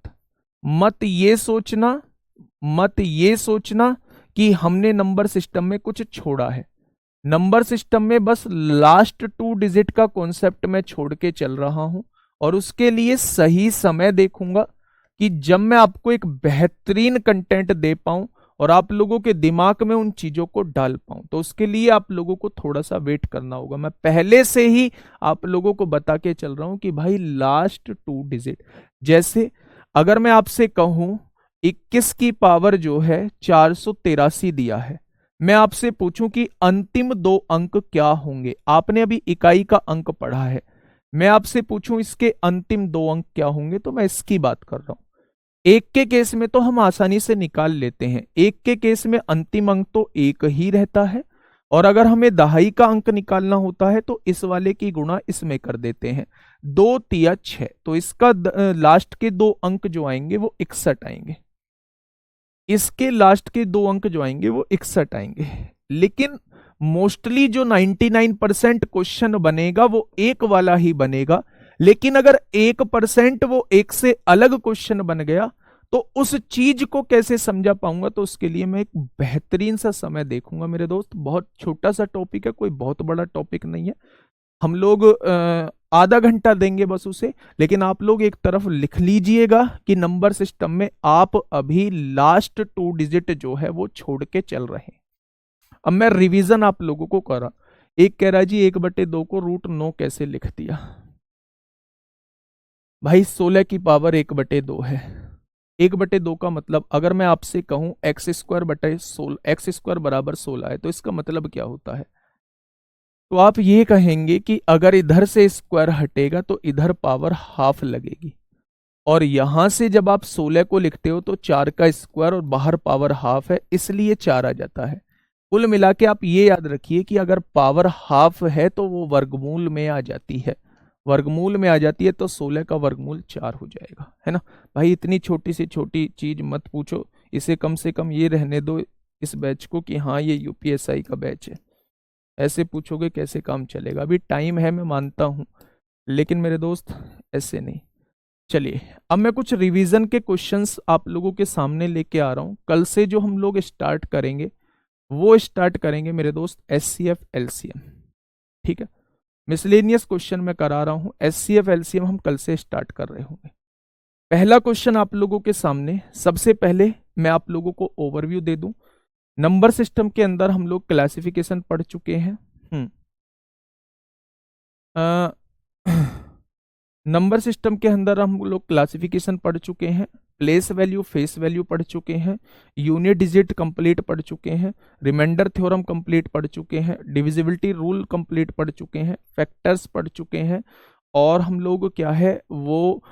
मत ये सोचना कि हमने नंबर सिस्टम में कुछ छोड़ा है। नंबर सिस्टम में बस लास्ट 2 डिजिट का कॉन्सेप्ट मैं छोड़ के चल रहा हूं, और उसके लिए सही समय देखूंगा कि जब मैं आपको एक बेहतरीन कंटेंट दे पाऊं और आप लोगों के दिमाग में उन चीजों को डाल पाऊं। तो उसके लिए आप लोगों को थोड़ा सा वेट करना होगा। मैं पहले से ही आप लोगों को बता के चल रहा हूं कि भाई लास्ट 2 डिजिट, जैसे अगर मैं आपसे कहूं 21 की पावर जो है 483 दिया है, मैं आपसे पूछूं कि अंतिम 2 अंक क्या होंगे। आपने अभी इकाई का अंक पढ़ा है, मैं आपसे पूछूं इसके अंतिम 2 अंक क्या होंगे, तो मैं इसकी बात कर रहा हूं। एक के केस में तो हम आसानी से निकाल लेते हैं, एक के केस में अंतिम अंक तो 1 ही रहता है, और अगर हमें दहाई का अंक निकालना होता है तो इस वाले की गुणा इसमें कर देते हैं, 2 तिया 6, तो इसका लास्ट के 2 अंक जो आएंगे वो 61 आएंगे। इसके लास्ट के 2 अंक जो आएंगे वो 61 आएंगे। लेकिन मोस्टली जो 99% क्वेश्चन बनेगा वो एक वाला ही बनेगा। लेकिन अगर 1% वो एक से अलग क्वेश्चन बन गया तो उस चीज को कैसे समझा पाऊंगा, तो उसके लिए मैं एक बेहतरीन सा समय देखूंगा मेरे दोस्त। बहुत छोटा सा टॉपिक है, कोई बहुत बड़ा टॉपिक नहीं है। हम लोग आधा घंटा देंगे बस उसे। लेकिन आप लोग एक तरफ लिख लीजिएगा कि नंबर सिस्टम में आप अभी लास्ट 2 डिजिट जो है वो छोड़ के चल रहे हैं। अब मैं रिवीजन आप लोगों को करा। एक कह रहा जी 1/2 को √9 कैसे लिख दिया? भाई 16 की पावर 1/2 है। 1/2 का मतलब अगर मैं आपसे कहूं x² बराबर 16 है, तो इसका मतलब क्या होता है? तो आप ये कहेंगे कि अगर इधर से स्क्वायर हटेगा तो इधर पावर हाफ लगेगी, और यहां से जब आप 16 को लिखते हो तो 4 का स्क्वायर और बाहर पावर हाफ है, इसलिए 4 आ जाता है। कुल मिला के आप ये याद रखिए कि अगर पावर हाफ है तो वो वर्गमूल में आ जाती है, वर्गमूल में आ जाती है, तो 16 का वर्गमूल 4 हो जाएगा, है ना भाई। इतनी छोटी से छोटी चीज मत पूछो, इसे कम से कम ये रहने दो इस बैच को कि हाँ ये यूपीएसआई का बैच है। ऐसे पूछोगे कैसे काम चलेगा? अभी टाइम है, मैं मानता हूं, लेकिन मेरे दोस्त ऐसे नहीं। चलिए अब मैं कुछ रिवीजन के क्वेश्चंस आप लोगों के सामने लेके आ रहा हूं। कल से जो हम लोग स्टार्ट करेंगे वो स्टार्ट करेंगे मेरे दोस्त एचसीएफ एलसीएम। ठीक है, मिसलेनियस क्वेश्चन मैं करा रहा हूं, एचसीएफ एलसीएम हम कल से स्टार्ट कर रहे होंगे। पहला क्वेश्चन आप लोगों के सामने, सबसे पहले मैं आप लोगों को ओवरव्यू दे दूं। नंबर सिस्टम के अंदर हम लोग क्लासिफिकेशन पढ़ चुके हैं। नंबर सिस्टम के अंदर हम लोग क्लासिफिकेशन पढ़ चुके हैं, प्लेस वैल्यू फेस वैल्यू पढ़ चुके हैं, यूनिट डिजिट कंप्लीट पढ़ चुके हैं, रिमाइंडर थ्योरम कंप्लीट पढ़ चुके हैं, डिविजिबिलिटी रूल कंप्लीट पढ़ चुके हैं, फैक्टर्स पढ़ चुके हैं, और हम लोग क्या है वो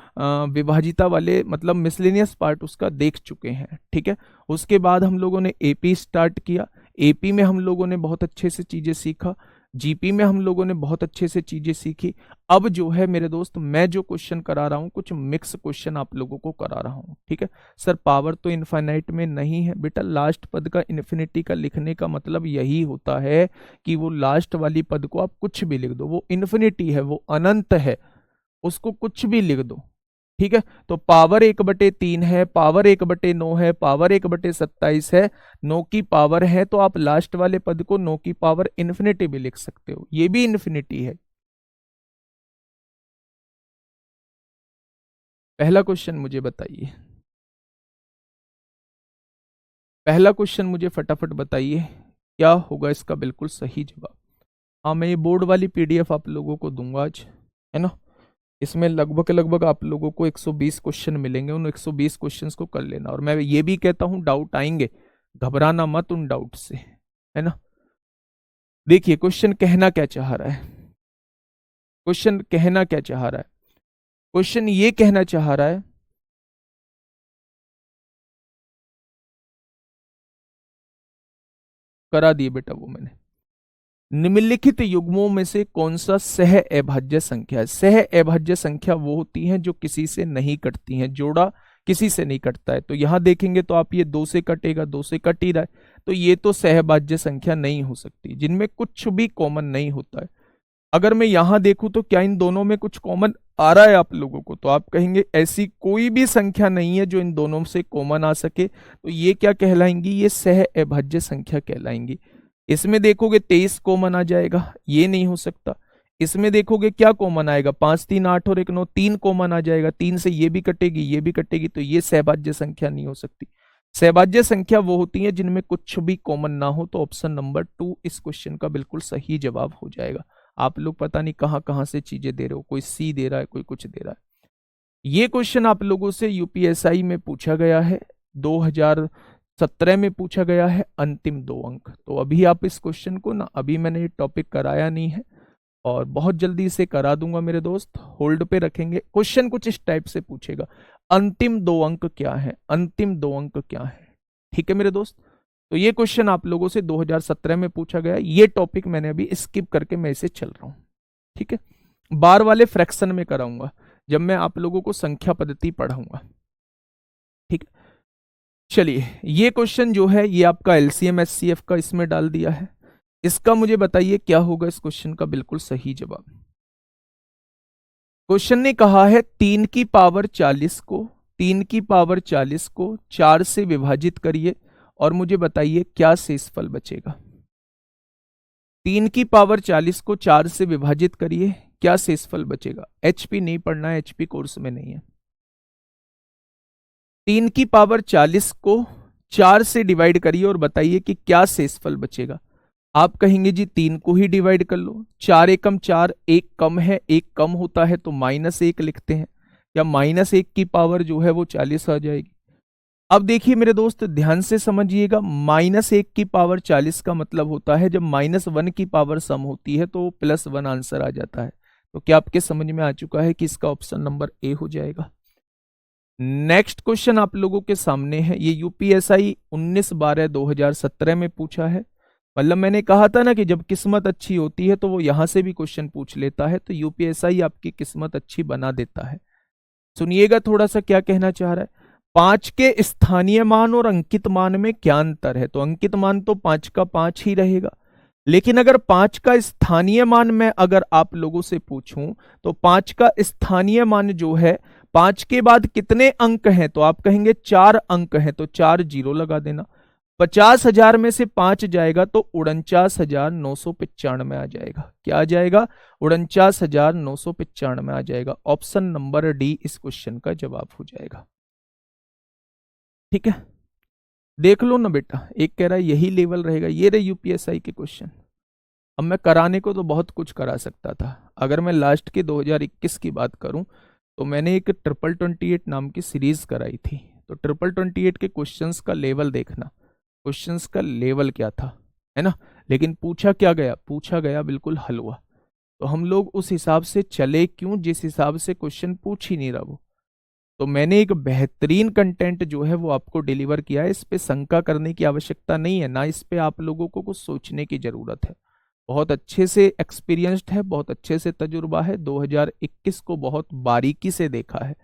विभाजिता वाले मतलब मिसलेनियस पार्ट उसका देख चुके हैं। ठीक है, उसके बाद हम लोगों ने एपी स्टार्ट किया। एपी में हम लोगों ने बहुत अच्छे से चीजें सीखा। जीपी में हम लोगों ने बहुत अच्छे से चीजें सीखी। अब जो है मेरे दोस्त, मैं जो क्वेश्चन करा रहा हूँ कुछ मिक्स क्वेश्चन आप लोगों को करा रहा हूँ, ठीक है। सर पावर तो इनफाइनाइट में नहीं है बेटा, लास्ट पद का इन्फिनिटी का लिखने का मतलब यही होता है कि वो लास्ट वाली पद को आप कुछ भी लिख दो, वो इन्फिनिटी है, वो अनंत है, उसको कुछ भी लिख दो, ठीक है। तो पावर 1/3 है, पावर 1/9 है, पावर 1/27 है, 9 की पावर है, तो आप लास्ट वाले पद को 9 की पावर इन्फिनिटी भी लिख सकते हो, ये भी इन्फिनिटी है। पहला क्वेश्चन मुझे बताइए, पहला क्वेश्चन मुझे फटाफट बताइए, क्या होगा इसका बिल्कुल सही जवाब। हाँ, मैं ये बोर्ड वाली पीडीएफ आप लोगों को दूंगा आज, है ना। इसमें लगभग लगभग आप लोगों को 120 क्वेश्चन मिलेंगे, उन 120 क्वेश्चंस को कर लेना। और मैं ये भी कहता हूं डाउट आएंगे, घबराना मत उन डाउट से, है ना। देखिए क्वेश्चन कहना क्या चाह रहा है, क्वेश्चन कहना क्या चाह रहा है, क्वेश्चन ये कहना चाह रहा है, करा दिए बेटा वो मैंने। निम्नलिखित युग्मों में से कौन सा सह अभाज्य संख्या है। सह अभाज्य संख्या वो होती हैं जो किसी से नहीं कटती हैं, जोड़ा किसी से नहीं कटता है। तो यहां देखेंगे तो आप ये 2 से कटेगा, 2 से कट ही रहा है, तो ये तो सहभाज्य संख्या नहीं हो सकती, जिनमें कुछ भी कॉमन नहीं होता है। अगर मैं यहां देखूं तो क्या इन दोनों में कुछ कॉमन आ रहा है आप लोगों को, तो आप कहेंगे ऐसी कोई भी संख्या नहीं है जो इन दोनों से कॉमन आ सके, तो ये क्या कहलाएंगी, ये सह अभाज्य संख्या कहलाएंगी। इसमें देखोगे 23 कॉमन आ जाएगा, ये नहीं हो सकता। इसमें देखोगे क्या कॉमन आएगा, 5 3 8 और 1 9, 3 कॉमन आ जाएगा, 3 से ये भी कटेगी, ये भी कटेगी, तो ये सहभाज्य संख्या नहीं हो सकती। सहभाज्य संख्या वो होती है जिनमें कुछ भी कॉमन ना हो, तो ऑप्शन नंबर 2 इस क्वेश्चन का बिल्कुल सही जवाब हो जाएगा। आप लोग पता नहीं कहां कहां से चीजें दे रहे हो, कोई सी दे रहा है, कोई कुछ दे रहा है। ये क्वेश्चन आप लोगों से यूपीएसआई में पूछा गया है, 2017 में पूछा गया है, अंतिम 2 अंक। तो अभी आप इस क्वेश्चन को ना, अभी मैंने ये टॉपिक कराया नहीं है और बहुत जल्दी इसे करा दूंगा मेरे दोस्त, होल्ड पे रखेंगे। क्वेश्चन कुछ इस टाइप से पूछेगा, अंतिम 2 अंक क्या है, अंतिम 2 अंक क्या है, ठीक है मेरे दोस्त। तो ये क्वेश्चन आप लोगों से 2017 में पूछा गया, ये टॉपिक मैंने अभी स्किप करके मैं इसे चल रहा हूं, ठीक है। बार वाले फ्रैक्शन में कराऊंगा जब मैं आप लोगों को संख्या पद्धति पढ़ाऊंगा, ठीक है। चलिए ये क्वेश्चन जो है ये आपका एलसीएम एचसीएफ का इसमें डाल दिया है। इसका मुझे बताइए क्या होगा इस क्वेश्चन का बिल्कुल सही जवाब। क्वेश्चन ने कहा है 3 की पावर 40 को, 3 की पावर 40 को 4 से विभाजित करिए और मुझे बताइए क्या शेषफल बचेगा। 3 की पावर 40 को 4 से विभाजित करिए, क्या शेषफल बचेगा। एचपी नहीं पढ़ना है, एचपी कोर्स में नहीं है। 3 की पावर 40 को 4 से डिवाइड करिए और बताइए कि क्या शेषफल बचेगा। आप कहेंगे जी 3 को ही डिवाइड कर लो, 4 एकम 4, एक कम है, एक कम होता है तो -1 लिखते हैं, या -1 की पावर जो है वो 40 आ जाएगी। अब देखिए मेरे दोस्त ध्यान से समझिएगा, -1 की पावर 40 का मतलब होता है जब -1 की पावर सम होती है तो +1 आंसर आ जाता है। तो क्या आपके समझ में आ चुका है कि इसका ऑप्शन नंबर ए हो जाएगा। नेक्स्ट क्वेश्चन आप लोगों के सामने है, ये यूपीएसआई 19/12/2017 में पूछा है। मतलब मैंने कहा था ना कि जब किस्मत अच्छी होती है तो वो यहां से भी क्वेश्चन पूछ लेता है, तो यूपीएसआई आपकी किस्मत अच्छी बना देता है। सुनिएगा थोड़ा सा क्या कहना चाह रहा है। 5 के स्थानीय मान और अंकित मान में क्या अंतर है, तो अंकित मान तो 5 का 5 ही रहेगा, लेकिन अगर 5 का स्थानीय मान मैं अगर आप लोगों से पूछूं तो 5 का स्थानीय मान जो है, 5 के बाद कितने अंक हैं, तो आप कहेंगे 4 अंक हैं, तो 4 जीरो लगा देना। 50,000 में से 5 जाएगा तो 49,995 आ जाएगा। क्या आ जाएगा, 49,995 आ जाएगा। ऑप्शन नंबर डी इस क्वेश्चन का जवाब हो जाएगा, ठीक है। देख लो ना बेटा, एक कह रहा है यही लेवल रहेगा, ये रहे यूपीएसआई के क्वेश्चन। अब मैं कराने को तो बहुत कुछ करा सकता था। अगर मैं लास्ट के 2021 की बात करूं तो मैंने एक 2828 नाम की सीरीज कराई थी। तो 2828 के क्वेश्चंस का लेवल देखना, क्वेश्चंस का लेवल क्या था, है ना। लेकिन पूछा क्या गया, पूछा गया बिल्कुल हलवा। तो हम लोग उस हिसाब से चले क्यों, जिस हिसाब से क्वेश्चन पूछ ही नहीं रहा वो। तो मैंने एक बेहतरीन कंटेंट जो है वो आपको डिलीवर किया है, इस पे शंका करने की आवश्यकता नहीं है, ना इस पे आप लोगों को कुछ सोचने की जरूरत है। बहुत अच्छे से एक्सपीरियंस्ड है, बहुत अच्छे से तजुर्बा है, 2021 को बहुत बारीकी से देखा है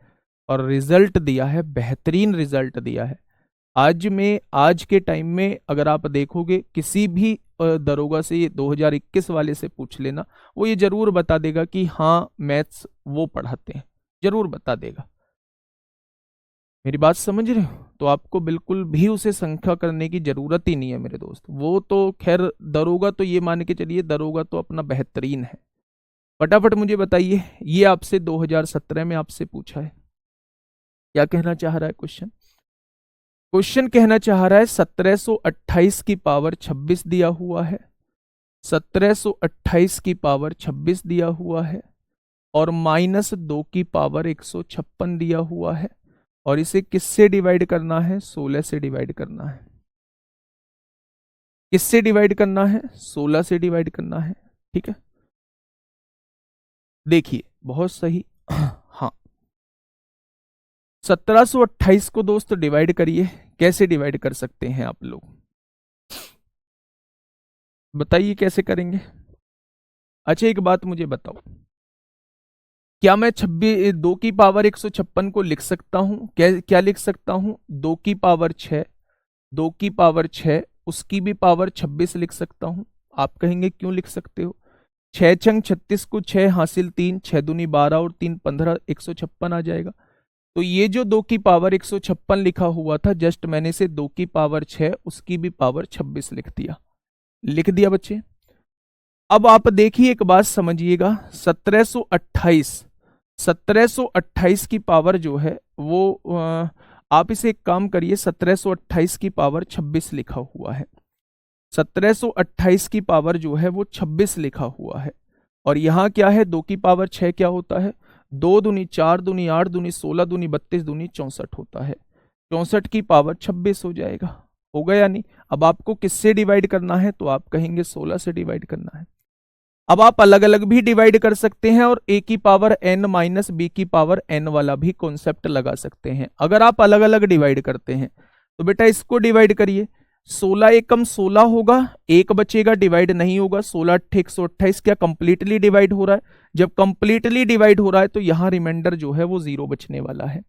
और रिजल्ट दिया है, बेहतरीन रिजल्ट दिया है। आज के टाइम में अगर आप देखोगे किसी भी दरोगा से ये 2021 वाले से पूछ लेना, वो ये जरूर बता देगा कि हाँ मैथ्स वो पढ़ाते हैं, जरूर बता देगा। मेरी बात समझ रहे हो? तो आपको बिल्कुल भी उसे संख्या करने की जरूरत ही नहीं है मेरे दोस्त। वो तो खैर दरोगा तो ये मान के चलिए, दरोगा तो अपना बेहतरीन है। फटाफट मुझे बताइए, ये आपसे 2017 में आपसे पूछा है, क्या कहना चाह रहा है क्वेश्चन? क्वेश्चन कहना चाह रहा है 1728 की पावर 26 दिया हुआ है, 1728 की पावर 26 दिया हुआ है और -2 की पावर 156 दिया हुआ है, और इसे किससे डिवाइड करना है? 16 से डिवाइड करना है। किससे डिवाइड करना है? 16 से डिवाइड करना है। ठीक है, देखिए बहुत सही। हाँ, 1728 को दोस्त डिवाइड करिए। कैसे डिवाइड कर सकते हैं आप लोग, बताइए कैसे करेंगे? अच्छा एक बात मुझे बताओ, क्या मैं 26 2 की पावर 156 को लिख सकता हूं? क्या क्या लिख सकता हूं? 2 की पावर 6, 2 की पावर 6, उसकी भी पावर 26 लिख सकता हूं। आप कहेंगे क्यों लिख सकते हो? 6 छंग 36 को 6 हासिल 3, 6 दूनी 12 और 3 15, 156 आ जाएगा। तो ये जो 2 की पावर 156 लिखा हुआ था, जस्ट मैंने इसे 2 की पावर 6 उसकी भी पावर 26 लिख दिया। लिख दिया बच्चे। अब आप देखिए एक बात समझिएगा, 1728, 1728 की पावर जो है वो आप इसे एक काम करिए, 1728 की पावर 26 लिखा हुआ है, 1728 की पावर जो है वो 26 लिखा हुआ है। और यहां क्या है? 2 की पावर 6 क्या होता है? 2 दूनी 4 दूनी 8 दूनी 16 दूनी 32 दूनी 64 होता है। 64 की पावर 26 हो जाएगा। हो गया या नहीं? अब आपको किससे डिवाइड करना है? तो आप कहेंगे 16 से डिवाइड करना है। अब आप अलग अलग भी डिवाइड कर सकते हैं और a की पावर n माइनस बी की पावर n वाला भी कॉन्सेप्ट लगा सकते हैं। अगर आप अलग अलग डिवाइड करते हैं तो बेटा इसको डिवाइड करिए, 16 एकम 16 होगा, एक बचेगा, डिवाइड नहीं होगा। 16 अट्ठे 128, क्या कंप्लीटली डिवाइड हो रहा है? जब कंप्लीटली डिवाइड हो रहा है तो यहां रिमाइंडर जो है वो 0 बचने वाला है।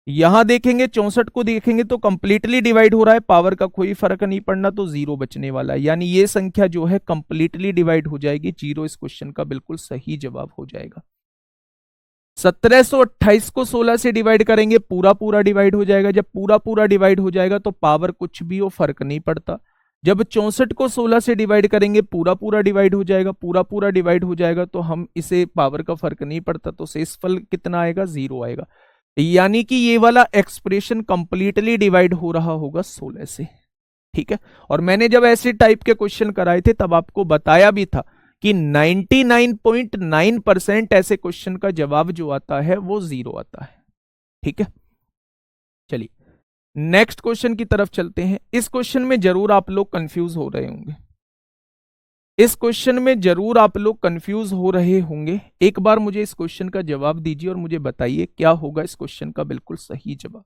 यहां देखेंगे 64 को देखेंगे तो कंप्लीटली डिवाइड हो रहा है, पावर का कोई फर्क नहीं पड़ना, तो 0 बचने वाला है। यानी ये संख्या जो है कंप्लीटली डिवाइड हो जाएगी, 0 इस क्वेश्चन का बिल्कुल सही जवाब हो जाएगा। 1728 को 16 से डिवाइड करेंगे, पूरा पूरा डिवाइड हो जाएगा। जब पूरा पूरा डिवाइड हो जाएगा तो पावर कुछ भी हो फर्क नहीं पड़ता। जब 64 को 16 से डिवाइड करेंगे, पूरा पूरा डिवाइड हो जाएगा, पूरा पूरा डिवाइड हो जाएगा तो हम इसे पावर का फर्क नहीं पड़ता, तो शेषफल कितना आएगा? 0 आएगा। यानी कि ये वाला एक्सप्रेशन कंप्लीटली डिवाइड हो रहा होगा 16 से। ठीक है, और मैंने जब ऐसे टाइप के क्वेश्चन कराए थे तब आपको बताया भी था कि 99.9% ऐसे क्वेश्चन का जवाब जो आता है वो 0 आता है। ठीक है, चलिए नेक्स्ट क्वेश्चन की तरफ चलते हैं। इस क्वेश्चन में जरूर आप लोग कंफ्यूज हो रहे होंगे, इस क्वेश्चन में जरूर आप लोग कंफ्यूज हो रहे होंगे। एक बार मुझे इस क्वेश्चन का जवाब दीजिए और मुझे बताइए क्या होगा इस क्वेश्चन का बिल्कुल सही जवाब।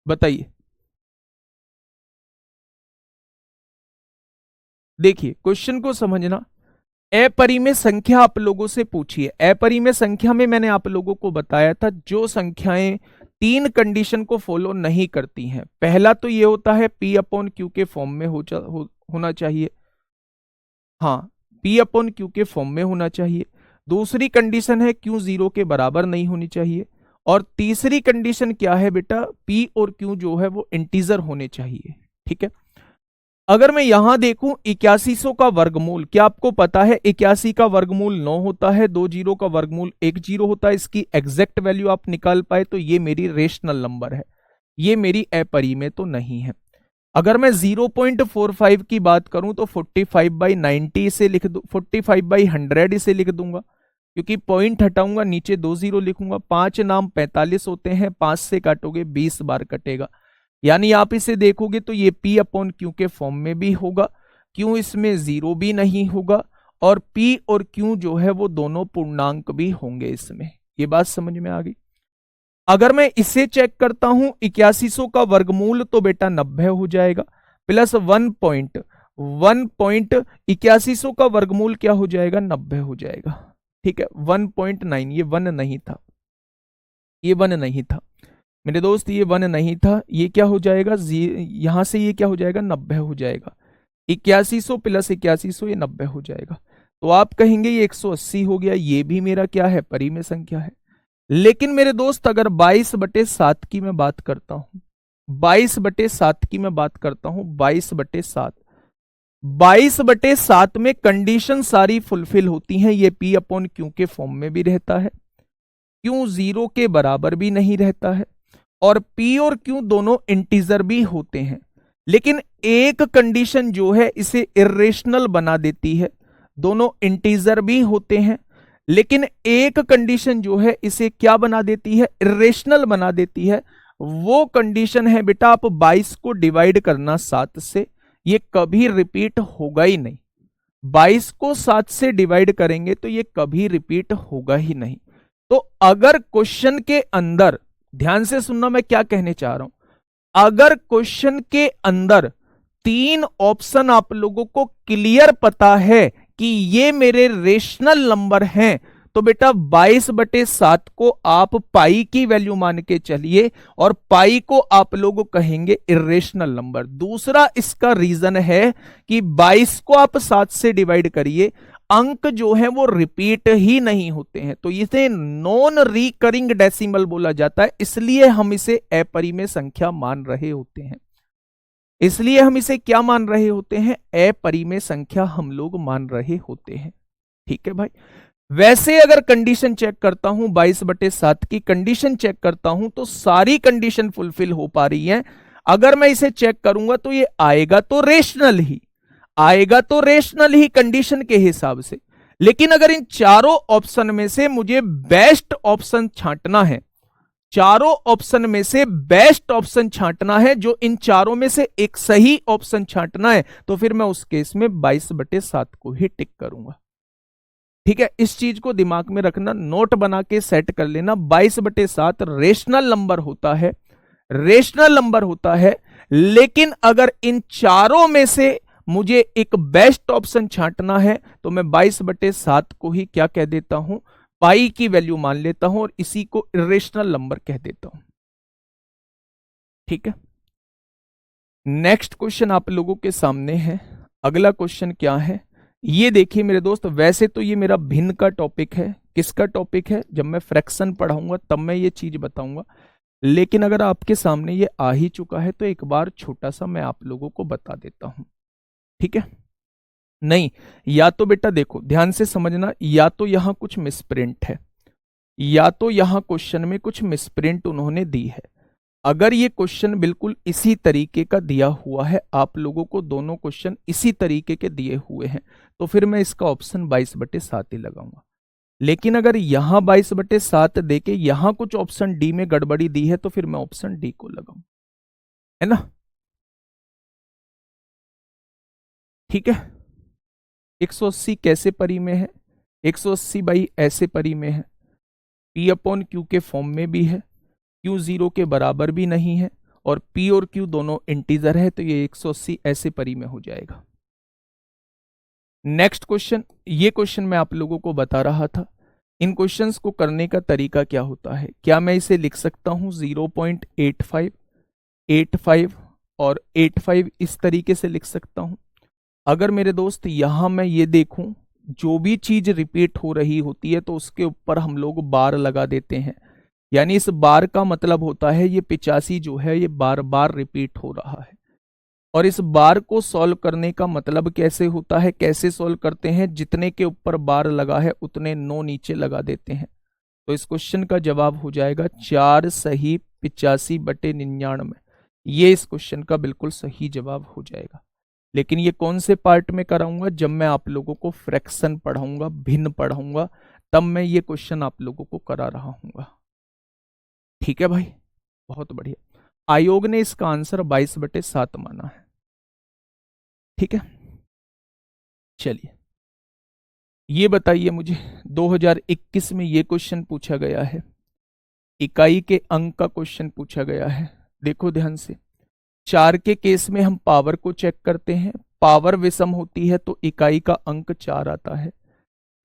बताइए। देखिए क्वेश्चन को समझना, अपरिमेय संख्या आप लोगों से पूछिए। अपरिमेय संख्या में मैंने आप लोगों को बताया था जो संख्याएं 3 कंडीशन को फॉलो नहीं करती हैं। पहला तो ये होता है P अपॉन क्यू के फॉर्म में होना चाहिए। हाँ, P अपॉन क्यू के फॉर्म में होना चाहिए। दूसरी कंडीशन है Q 0 के बराबर नहीं होनी चाहिए। और तीसरी कंडीशन क्या है बेटा? P और Q जो है वो इंटीजर होने चाहिए। ठीक है, अगर मैं यहां देखूं 8100 का वर्गमूल, क्या आपको पता है 81 का वर्गमूल 9 होता है, 2 जीरो का वर्गमूल 1 जीरो होता है। इसकी एग्जैक्ट वैल्यू आप निकाल पाए तो ये मेरी रेशनल नंबर है, ये मेरी अपरिमेय तो नहीं है। अगर मैं 0.45 की बात करूं तो 45/90 इसे लिख दूं, 45/100 इसे लिख दूंगा, क्योंकि पॉइंट हटाऊंगा नीचे 2 जीरो लिखूंगा। 5 नाम 45 होते हैं, 5 से काटोगे 20 बार कटेगा। यानी आप इसे देखोगे तो ये P अपॉन क्यू के फॉर्म में भी होगा, क्यों इसमें 0 भी नहीं होगा, और P और Q जो है वो दोनों पूर्णांक भी होंगे इसमें। ये बात समझ में आ गई? अगर मैं इसे चेक करता हूं 8100 का वर्गमूल तो बेटा 90 हो जाएगा, प्लस 1.8100 का वर्गमूल क्या हो जाएगा, 90 हो जाएगा। ठीक है, 1.9, ये 1 नहीं था, ये 1 नहीं था मेरे दोस्त, ये 1 नहीं था, ये क्या हो जाएगा, यहां से ये क्या हो जाएगा, 90 हो जाएगा। 8100 प्लस 8100 ये 90 हो जाएगा। तो आप कहेंगे ये 180 हो गया, ये भी मेरा क्या है, परिमेय संख्या है। लेकिन मेरे दोस्त अगर 22/7 की मैं बात करता हूं, 22/7 की मैं बात करता हूं, 22/7, 22/7 में कंडीशन सारी फुलफिल होती हैं। ये P अपॉन क्यू के फॉर्म में भी रहता है, क्यू 0 के बराबर भी नहीं रहता है, और P और Q दोनों इंटीजर भी होते हैं। लेकिन एक कंडीशन जो है इसे इरेशनल बना देती है, दोनों इंटीजर भी होते हैं, लेकिन एक कंडीशन जो है इसे क्या बना देती है, इरेशनल बना देती है। वो कंडीशन है बेटा, आप 22 को डिवाइड करना 7 से, ये कभी रिपीट होगा ही नहीं। 22 को 7 से डिवाइड करेंगे तो ये कभी रिपीट होगा ही नहीं। तो अगर क्वेश्चन के अंदर, ध्यान से सुनना मैं क्या कहने चाह रहा हूं, अगर क्वेश्चन के अंदर 3 ऑप्शन आप लोगों को क्लियर पता है कि ये मेरे रेशनल नंबर हैं, तो बेटा 22/7 को आप पाई की वैल्यू मान के चलिए, और पाई को आप लोग कहेंगे इरेशनल नंबर। दूसरा इसका रीजन है कि 22 को आप 7 से डिवाइड करिए, अंक जो है वो रिपीट ही नहीं होते हैं, तो इसे नॉन रिकरिंग डेसिमल बोला जाता है, इसलिए हम इसे अपरिमेय संख्या मान रहे होते हैं। इसलिए हम इसे क्या मान रहे होते हैं, अपरिमेय संख्या हम लोग मान रहे होते हैं। ठीक है भाई। वैसे अगर कंडीशन चेक करता हूं, 22/7 की कंडीशन चेक करता हूं, तो सारी कंडीशन फुलफिल हो पा रही है। अगर मैं इसे चेक करूंगा तो ये आएगा तो रेशनल ही, आएगा तो रेशनल ही कंडीशन के हिसाब से। लेकिन अगर इन चारों ऑप्शन में से मुझे बेस्ट ऑप्शन छांटना है, चारों ऑप्शन में से बेस्ट ऑप्शन छांटना है, जो इन चारों में से एक सही ऑप्शन छांटना है, तो फिर मैं उस केस में 22/7 को ही टिक करूंगा। ठीक है, इस चीज को दिमाग में रखना, नोट बना के सेट कर लेना। 22/7 रेशनल नंबर होता है, रेशनल नंबर होता है। लेकिन अगर इन चारों में से मुझे एक बेस्ट ऑप्शन छांटना है, तो मैं 22/7 को ही क्या कह देता हूं, पाई की वैल्यू मान लेता हूं, और इसी को इरेशनल नंबर कह देता हूं। ठीक है, नेक्स्ट क्वेश्चन आप लोगों के सामने है। अगला क्वेश्चन क्या है, ये देखिए मेरे दोस्त, वैसे तो ये मेरा भिन्न का टॉपिक है। किसका टॉपिक है, जब मैं फ्रैक्शन पढ़ाऊंगा तब मैं ये चीज बताऊंगा। लेकिन अगर आपके सामने ये आ ही चुका है तो एक बार छोटा सा मैं आप लोगों को बता देता हूं। ठीक है, नहीं, या तो बेटा देखो ध्यान से समझना, या तो यहां कुछ मिसप्रिंट है, या तो यहां क्वेश्चन में कुछ मिसप्रिंट उन्होंने दी है। अगर ये क्वेश्चन बिल्कुल इसी तरीके का दिया हुआ है, आप लोगों को दोनों क्वेश्चन इसी तरीके के दिए हुए हैं, तो फिर मैं इसका ऑप्शन 22/7 ही लगाऊंगा। लेकिन अगर यहां 22/7 देके यहां कुछ ऑप्शन डी में गड़बड़ी दी है, तो फिर मैं ऑप्शन डी को लगाऊं, है ना। ठीक है, 180 कैसे परिमेय है, 180 भाई ऐसे परिमेय है, P अपॉन Q के फॉर्म में भी है, Q 0 के बराबर भी नहीं है, और P और Q दोनों इंटीजर है, तो ये 180 ऐसे परिमेय हो जाएगा। नेक्स्ट क्वेश्चन, ये क्वेश्चन मैं आप लोगों को बता रहा था। इन क्वेश्चंस को करने का तरीका क्या होता है, क्या मैं इसे लिख सकता हूं 0.85, 85 और 85 इस तरीके से लिख सकता हूं। अगर मेरे दोस्त यहां मैं ये देखूं, जो भी चीज रिपीट हो रही होती है तो उसके ऊपर हम लोग बार लगा देते हैं, यानी इस बार का मतलब होता है ये 85 जो है ये बार बार रिपीट हो रहा है। और इस बार को सॉल्व करने का मतलब कैसे होता है, कैसे सॉल्व करते हैं, जितने के ऊपर बार लगा है उतने 9 नीचे लगा देते हैं। तो इस क्वेश्चन का जवाब हो जाएगा 4 सही 85/99। ये इस क्वेश्चन का बिल्कुल सही जवाब हो जाएगा। लेकिन ये कौन से पार्ट में कराऊंगा, जब मैं आप लोगों को फ्रैक्शन पढ़ाऊंगा, भिन्न पढ़ाऊंगा, तब मैं ये क्वेश्चन आप लोगों को करा रहा हूंगा। ठीक है भाई, बहुत बढ़िया। आयोग ने इसका आंसर 22/7 माना है। ठीक है, चलिए ये बताइए मुझे, 2021 में ये क्वेश्चन पूछा गया है, इकाई के अंक का क्वेश्चन पूछा गया है। देखो ध्यान से, 4 के केस में हम पावर को चेक करते हैं, पावर विषम होती है तो इकाई का अंक 4 आता है।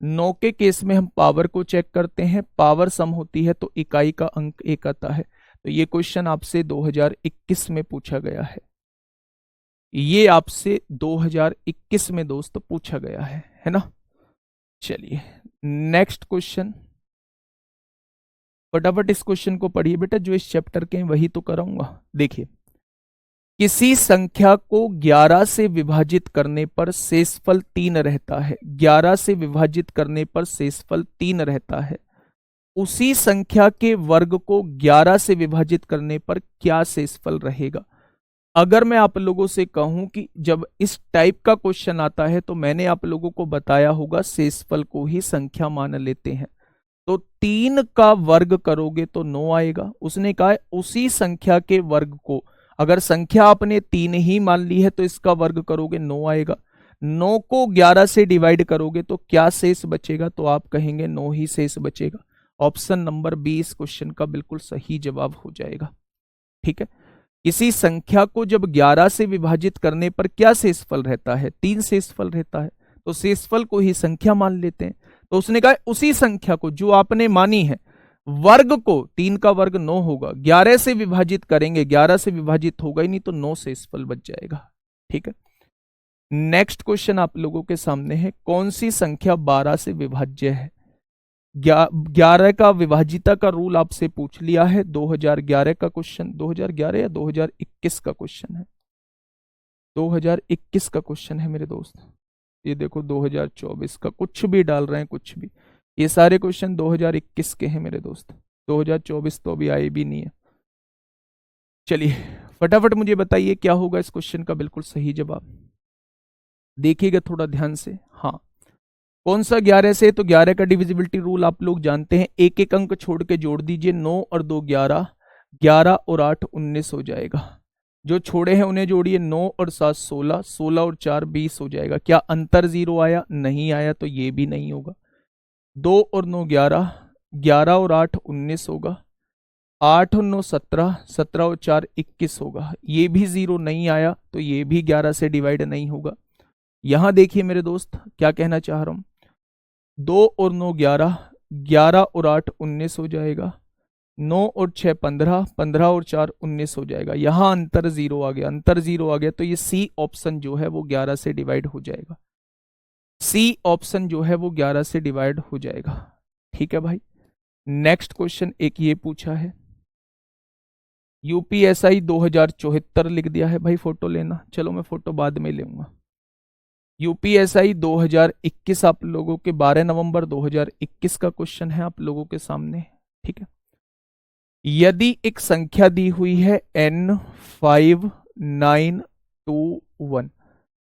9 के केस में हम पावर को चेक करते हैं, पावर सम होती है तो इकाई का अंक 1 आता है। तो ये क्वेश्चन आपसे 2021 में पूछा गया है, ये आपसे 2021 में दोस्त पूछा गया है ना। चलिए नेक्स्ट क्वेश्चन, फटाफट इस क्वेश्चन को पढ़िए बेटा, जो इस चैप्टर के हैं वही तो कराऊंगा। देखिए, किसी संख्या को 11 से विभाजित करने पर शेषफल 3 रहता है। 11 से विभाजित करने पर शेषफल 3 रहता है। उसी संख्या के वर्ग को 11 से विभाजित करने पर क्या शेषफल रहेगा। अगर मैं आप लोगों से कहूं कि जब इस टाइप का क्वेश्चन आता है तो मैंने आप लोगों को बताया होगा शेषफल को ही संख्या मान लेते हैं। तो 3 का वर्ग करोगे तो 9 आएगा। उसने कहा है उसी संख्या के वर्ग को, अगर संख्या आपने 3 ही मान ली है तो इसका वर्ग करोगे 9 आएगा। 9 को 11 से डिवाइड करोगे तो क्या शेष बचेगा, तो आप कहेंगे 9 ही शेष बचेगा। ऑप्शन नंबर बी इस क्वेश्चन का बिल्कुल सही जवाब हो जाएगा। ठीक है, किसी संख्या को जब 11 से विभाजित करने पर क्या शेषफल रहता है, 3 शेषफल रहता है, तो शेषफल को ही संख्या मान लेते हैं। तो उसने कहा उसी संख्या को जो आपने मानी है, वर्ग को, 3 का वर्ग 9 होगा, 11 से विभाजित करेंगे, 11 से विभाजित होगा ही नहीं तो 9 शेषफल बच जाएगा। ठीक है, नेक्स्ट क्वेश्चन आप लोगों के सामने है, कौन सी संख्या 12 से विभाज्य है। 11 का विभाजिता का रूल आपसे पूछ लिया है, 2011 का क्वेश्चन, 2011 या 2021 का क्वेश्चन है, 2021 का क्वेश्चन है मेरे दोस्त। ये देखो 2024 का, कुछ भी डाल रहे हैं कुछ भी, ये सारे क्वेश्चन 2021 के हैं मेरे दोस्त, 2024 तो अभी आए भी नहीं है। चलिए फटाफट मुझे बताइए क्या होगा इस क्वेश्चन का बिल्कुल सही जवाब, देखिएगा थोड़ा ध्यान से। हाँ, कौन सा 11 से, तो 11 का डिविजिबिलिटी रूल आप लोग जानते हैं, एक एक अंक छोड़ के जोड़ दीजिए, 9 और 2 11, 11 और 8 19 हो जाएगा। जो छोड़े हैं उन्हें जोड़िए, 9 और 7 16, 16 और 4 20 हो जाएगा। क्या अंतर 0 आया, नहीं आया, तो ये भी नहीं होगा। 2 और 9 11, 11 और 8 19 होगा, 8 और 9 17, 17 और 4 21 होगा, ये भी 0 नहीं आया तो ये भी 11 से डिवाइड नहीं होगा। यहां देखिए मेरे दोस्त क्या कहना चाह रहा हूं, 2 और 9 11, 11 और 8 19 हो जाएगा, 9 और 6 15, 15 और 4 19 हो जाएगा। यहां अंतर 0 आ गया, अंतर 0 आ गया तो ये सी ऑप्शन जो है वो 11 से डिवाइड हो जाएगा, सी ऑप्शन जो है वो 11 से डिवाइड हो जाएगा। ठीक है भाई, नेक्स्ट क्वेश्चन एक ये पूछा है, यूपीएसआई 2074 लिख दिया है भाई, फोटो लेना, चलो मैं फोटो बाद में लूंगा। यूपीएसआई 2021 आप लोगों के 12 नवंबर 2021 का क्वेश्चन है आप लोगों के सामने। ठीक है, यदि एक संख्या दी हुई है n 5 9 2 1,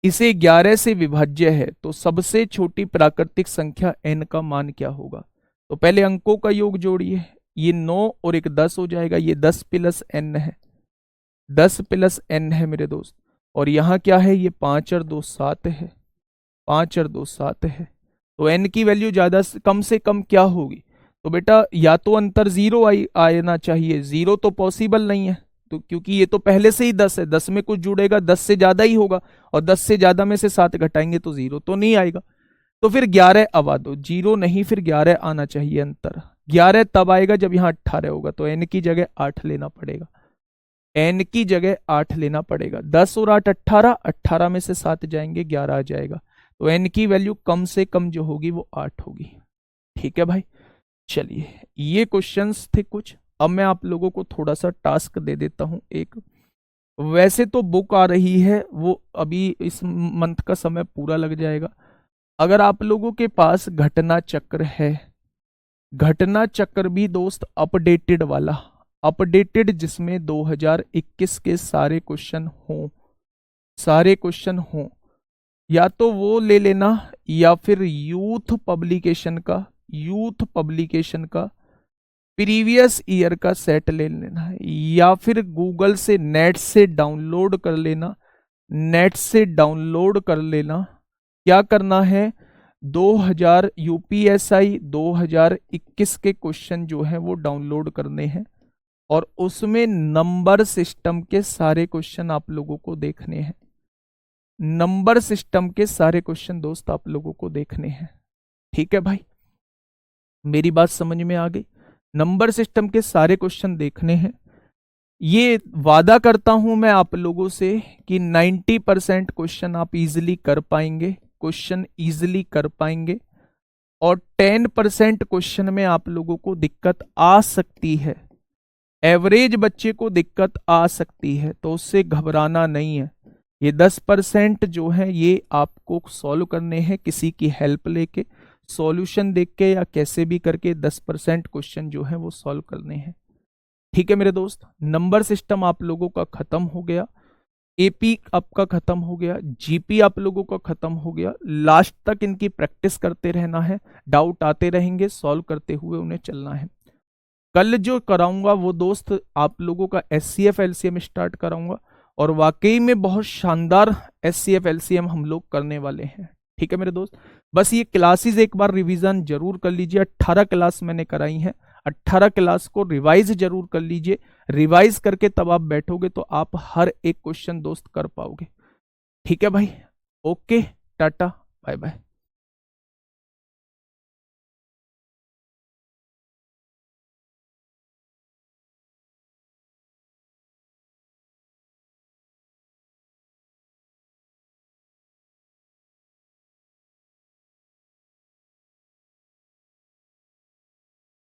इसे 11 से विभाज्य है तो सबसे छोटी प्राकृतिक संख्या n का मान क्या होगा। तो पहले अंकों का योग जोड़िए, ये 9 और एक 10 हो जाएगा, ये 10 प्लस n है, 10 प्लस n है मेरे दोस्त, और यहाँ क्या है, ये 5 और 2 7 है, 5 और 2 7 है। तो n की वैल्यू ज्यादा कम से कम क्या होगी, तो बेटा या तो अंतर 0 आना चाहिए, 0 तो पॉसिबल नहीं है, तो क्योंकि ये तो पहले से ही 10 है, 10 में कुछ जुड़ेगा 10 से ज्यादा ही होगा, और 10 से ज्यादा में से 7 घटाएंगे तो 0 तो नहीं आएगा। तो फिर 11 आवा दो, 0 नहीं, फिर 11 आना चाहिए अंतर। 11 तब आएगा जब यहाँ 18 होगा, तो n की जगह 8 लेना पड़ेगा, n की जगह 8 लेना पड़ेगा। 10 और 8 18, 18 में से 7 जाएंगे 11 आ जाएगा, तो n की वैल्यू कम से कम जो होगी वो 8 होगी। ठीक है भाई, चलिए ये क्वेश्चंस थे कुछ। अब मैं आप लोगों को थोड़ा सा टास्क दे देता हूं एक, वैसे तो बुक आ रही है वो अभी इस मंथ का समय पूरा लग जाएगा। अगर आप लोगों के पास घटना चक्र है, घटना चक्र भी दोस्त अपडेटेड वाला, अपडेटेड जिसमें 2021 के सारे क्वेश्चन हों, सारे क्वेश्चन हों, या तो वो ले लेना, या फिर यूथ पब्लिकेशन का, यूथ पब्लिकेशन का प्रीवियस ईयर का सेट ले लेना है, या फिर गूगल से नेट से डाउनलोड कर लेना, नेट से डाउनलोड कर लेना। क्या करना है, 2000 यूपीएसआई 2021 के क्वेश्चन जो है वो डाउनलोड करने हैं और उसमें नंबर सिस्टम के सारे क्वेश्चन आप लोगों को देखने हैं। नंबर सिस्टम के सारे क्वेश्चन दोस्त आप लोगों को देखने हैं। ठीक है भाई, मेरी बात समझ में आ गई। नंबर सिस्टम के सारे क्वेश्चन देखने हैं। ये वादा करता हूं मैं आप लोगों से कि 90% क्वेश्चन आप इजीली कर पाएंगे, क्वेश्चन इजीली कर पाएंगे, और 10% क्वेश्चन में आप लोगों को दिक्कत आ सकती है, एवरेज बच्चे को दिक्कत आ सकती है, तो उससे घबराना नहीं है। ये 10% जो है ये आपको सॉल्व करने हैं, किसी की हेल्प लेके, सॉल्यूशन देख के या कैसे भी करके 10% क्वेश्चन जो है वो सॉल्व करने हैं। ठीक है मेरे दोस्त, नंबर सिस्टम आप लोगों का खत्म हो गया, एपी आपका खत्म हो गया, जीपी आप लोगों का खत्म हो गया। लास्ट तक इनकी प्रैक्टिस करते रहना है, डाउट आते रहेंगे, सॉल्व करते हुए उन्हें चलना है। कल जो कराऊंगा वो दोस्त आप लोगों का एचसीएफ एलसीएम स्टार्ट कराऊंगा, और वाकई में बहुत शानदार एचसीएफ एलसीएम हम लोग करने वाले हैं। ठीक है मेरे दोस्त, बस ये क्लासेस एक बार रिवीजन जरूर कर लीजिए। 18 क्लास मैंने कराई हैं, 18 क्लास को रिवाइज जरूर कर लीजिए। रिवाइज करके तब आप बैठोगे तो आप हर एक क्वेश्चन दोस्त कर पाओगे। ठीक है भाई, ओके, टाटा, बाय बाय।